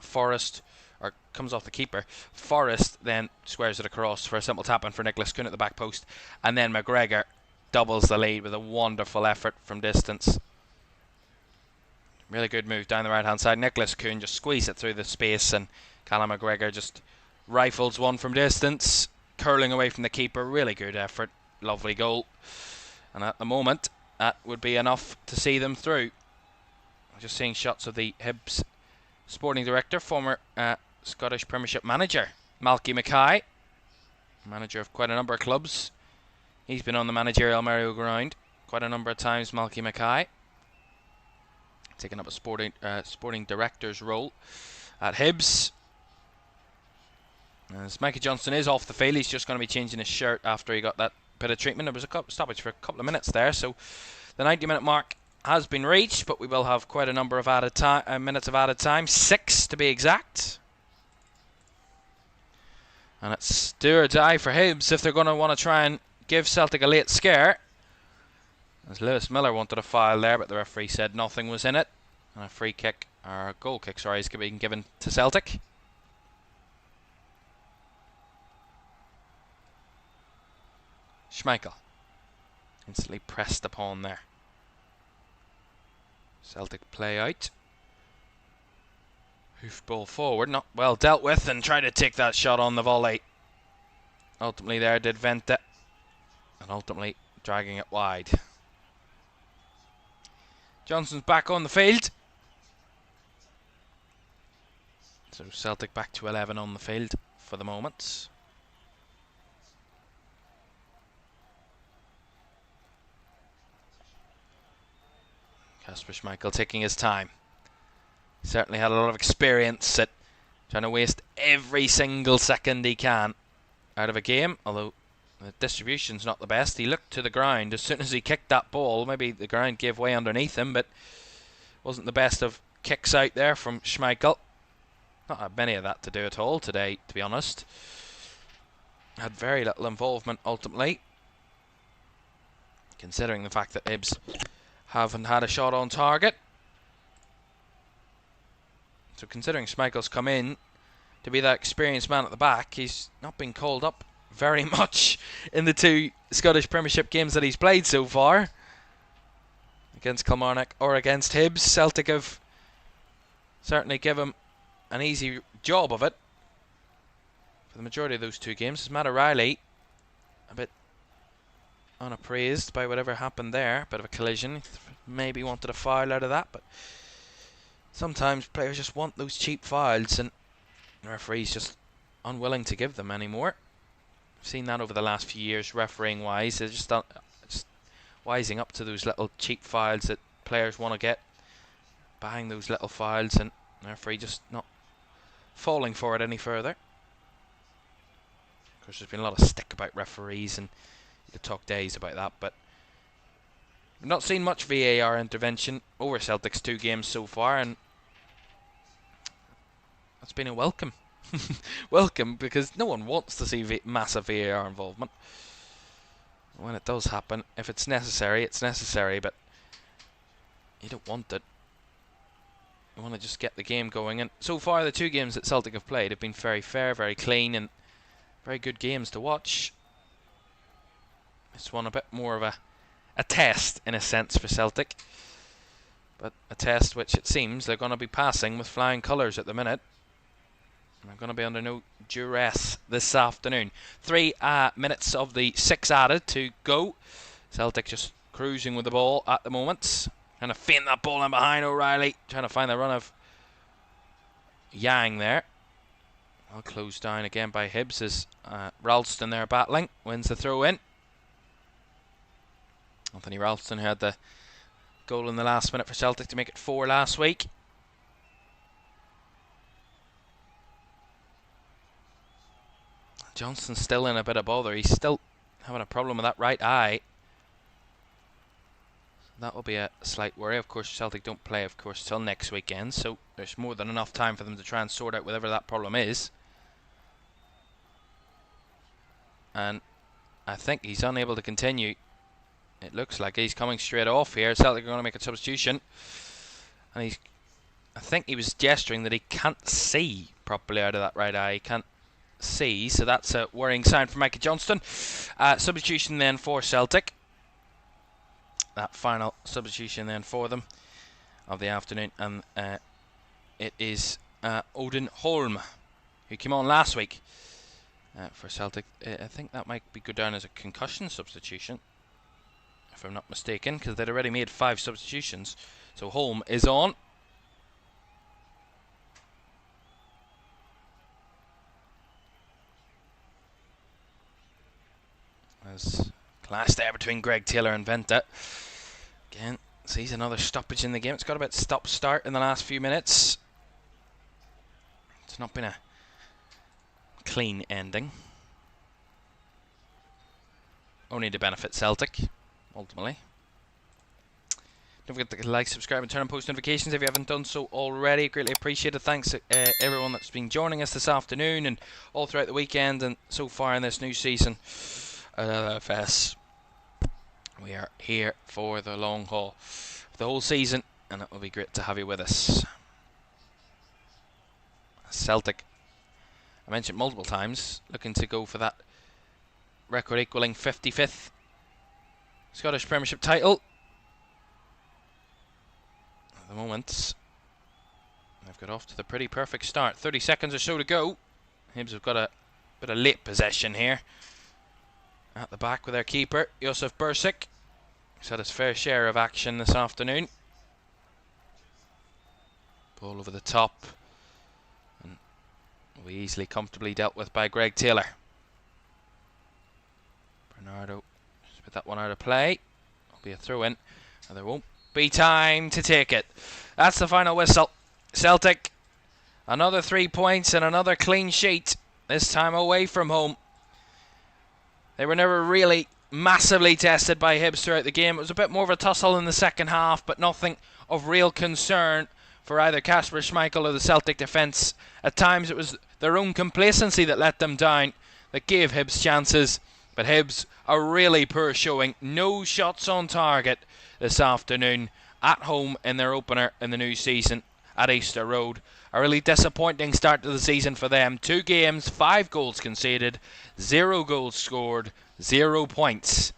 Forrest, or comes off the keeper. Forrest then squares it across for a simple tap in for Nicholas Kuhn at the back post. And then McGregor doubles the lead with a wonderful effort from distance. Really good move down the right hand side. Nicholas Kuhn just squeezed it through the space, and Callum McGregor just rifles one from distance, curling away from the keeper. Really good effort. Lovely goal. And at the moment, that would be enough to see them through. Just seeing shots of the Hibs sporting director, former Scottish Premiership manager, Malky Mackay, manager of quite a number of clubs. He's been on the managerial merry-go-round quite a number of times, Malky Mackay. Taking up a sporting director's role at Hibs. As Mikey Johnston is off the field, he's just going to be changing his shirt after he got that bit of treatment. There was a stoppage for a couple of minutes there, so the 90-minute mark has been reached, but we will have quite a number of minutes of added time, 6 to be exact. And it's do or die for Hibs if they're going to want to try and give Celtic a late scare. As Lewis Miller wanted a foul there, but the referee said nothing was in it. And a free kick, or a goal kick, sorry, is being given to Celtic. Schmeichel instantly pressed upon there. Celtic play out. Hoof ball forward, not well dealt with, and tried to take that shot on the volley. Ultimately there did Vente, and ultimately dragging it wide. Johnson's back on the field. So Celtic back to 11 on the field for the moment. Kasper Schmeichel taking his time. Certainly had a lot of experience at trying to waste every single second he can out of a game, although the distribution's not the best. He looked to the ground as soon as he kicked that ball. Maybe the ground gave way underneath him, but wasn't the best of kicks out there from Schmeichel. Not had many of that to do at all today, to be honest. Had very little involvement ultimately, considering the fact that Hibs haven't had a shot on target. So considering Schmeichel's come in to be that experienced man at the back, he's not been called up very much in the 2 Scottish Premiership games that he's played so far. Against Kilmarnock or against Hibs, Celtic have certainly given him an easy job of it for the majority of those 2 games. Matt O'Reilly, a bit unappraised by whatever happened there. Bit of a collision. Maybe wanted a foul out of that, but sometimes players just want those cheap fouls and the referee's just unwilling to give them anymore. I've seen that over the last few years, refereeing wise. They're just wising up to those little cheap fouls that players want to get, buying those little fouls, and the referee just not falling for it any further. Of course, there's been a lot of stick about referees, and you could talk days about that, but we've not seen much VAR intervention over Celtic's 2 games so far, and that's been a welcome. Welcome, because no one wants to see massive VAR involvement. When it does happen, if it's necessary, it's necessary, but you don't want it. You want to just get the game going, and so far the 2 games that Celtic have played have been very fair, very clean, and very good games to watch. This one a bit more of a test, in a sense, for Celtic, but a test which it seems they're going to be passing with flying colours at the minute. They're going to be under no duress this afternoon. 3 minutes of the 6 added to go. Celtic just cruising with the ball at the moment. Trying to feint that ball in behind O'Reilly. Trying to find the run of Yang there. Well closed down again by Hibs as Ralston there battling. Wins the throw in. Anthony Ralston had the goal in the last minute for Celtic to make it 4 last week. Johnston's still in a bit of bother. He's still having a problem with that right eye. That will be a slight worry. Of course, Celtic don't play, of course, till next weekend, so there's more than enough time for them to try and sort out whatever that problem is. And I think he's unable to continue. It looks like he's coming straight off here. Celtic are going to make a substitution. And I think he was gesturing that he can't see properly out of that right eye. He can't see, so that's a worrying sign for Micah Johnston. Substitution then for Celtic. That final substitution then for them of the afternoon, and it is Odin Holm, who came on last week for Celtic. I think that might go down as a concussion substitution, if I'm not mistaken, because they'd already made 5 substitutions. So Holm is on. As clash there between Greg Taylor and Venta. Again, sees another stoppage in the game. It's got a bit stop-start in the last few minutes. It's not been a clean ending. Only to benefit Celtic, ultimately. Don't forget to like, subscribe, and turn on post notifications if you haven't done so already. Greatly appreciated. Thanks to everyone that's been joining us this afternoon and all throughout the weekend and so far in this new season at LFS. We are here for the long haul, for the whole season, and it will be great to have you with us. Celtic, I mentioned multiple times, looking to go for that record equalling 55th Scottish Premiership title. At the moment, they've got off to the pretty perfect start. 30 seconds or so to go. Hibs have got a bit of late possession here. At the back with their keeper, Josef Bursic. He's had his fair share of action this afternoon. Ball over the top. And will be easily, comfortably dealt with by Greg Taylor. Bernardo just put that one out of play. It'll be a throw in. And there won't be time to take it. That's the final whistle. Celtic, another 3 points and another clean sheet, this time away from home. They were never really massively tested by Hibs throughout the game. It was a bit more of a tussle in the second half, but nothing of real concern for either Kasper Schmeichel or the Celtic defence. At times it was their own complacency that let them down, that gave Hibs chances. But Hibs a really poor showing. No shots on target this afternoon at home in their opener in the new season at Easter Road. A really disappointing start to the season for them. 2 games, 5 goals conceded, 0 goals scored, 0 points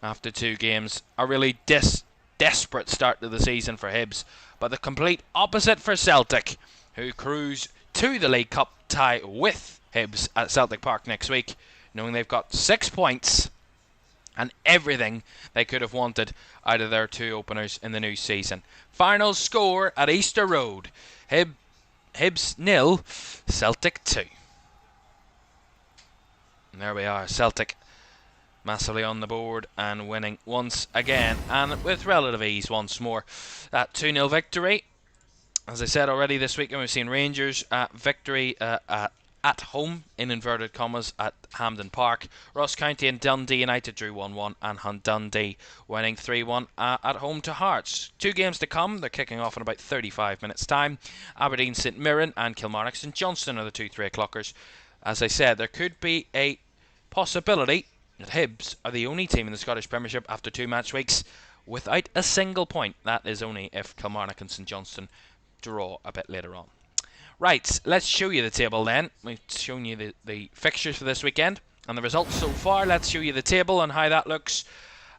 after 2 games. A really desperate start to the season for Hibs. But the complete opposite for Celtic, who cruise to the League Cup tie with Hibs at Celtic Park next week, knowing they've got 6 points and everything they could have wanted out of their 2 openers in the new season. Final score at Easter Road: Hibs 0, Celtic 2. And there we are, Celtic massively on the board and winning once again, and with relative ease once more. That 2-0 victory. As I said already this weekend, we've seen Rangers victory at home, in inverted commas, at Hampden Park. Ross County and Dundee United drew 1-1, and Dundee winning 3-1 at home to Hearts. 2 games to come. They're kicking off in about 35 minutes time. Aberdeen St Mirren and Kilmarnock St Johnstone are the 2 3 o'clockers. As I said, there could be a possibility that Hibs are the only team in the Scottish Premiership after 2 match weeks without a single point. That is only if Kilmarnock and St Johnstone draw a bit later on. Right, let's show you the table then. We've shown you the fixtures for this weekend and the results so far. Let's show you the table and how that looks.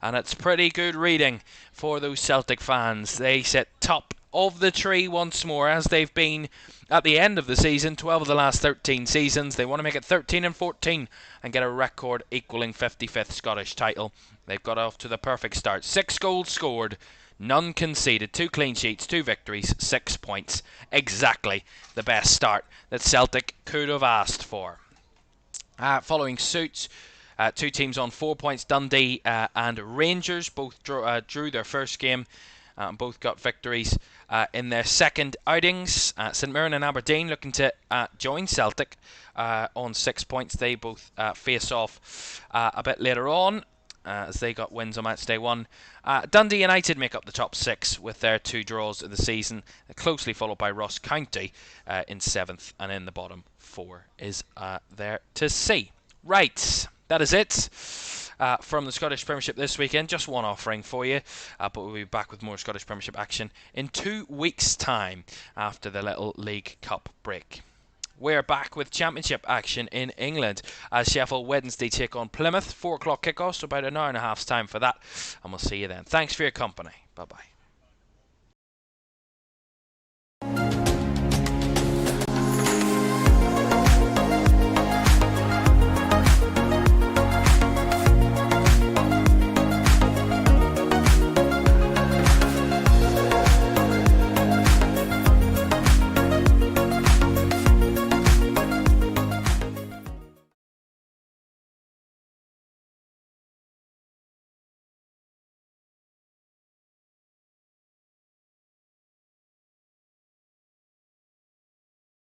And it's pretty good reading for those Celtic fans. They sit top of the tree once more, as they've been at the end of the season. 12 of the last 13 seasons. They want to make it 13 and 14 and get a record equaling 55th Scottish title. They've got off to the perfect start. 6 goals scored, none conceded, 2 clean sheets, 2 victories, 6 points. Exactly the best start that Celtic could have asked for. Following suit, 2 teams on 4 points. Dundee and Rangers both drew their first game. Both got victories in their second outings. St Mirren and Aberdeen looking to join Celtic on 6 points. They both face off a bit later on, as they got wins on Matchday 1. Dundee United make up the top 6 with their 2 draws of the season, closely followed by Ross County in 7th, and in the bottom 4 is there to see. Right, that is it from the Scottish Premiership this weekend. Just one offering for you, but we'll be back with more Scottish Premiership action in 2 weeks' time after the little League Cup break. We're back with Championship action in England as Sheffield Wednesday take on Plymouth. 4 o'clock kickoff, so about an hour and a half's time for that. And we'll see you then. Thanks for your company. Bye-bye.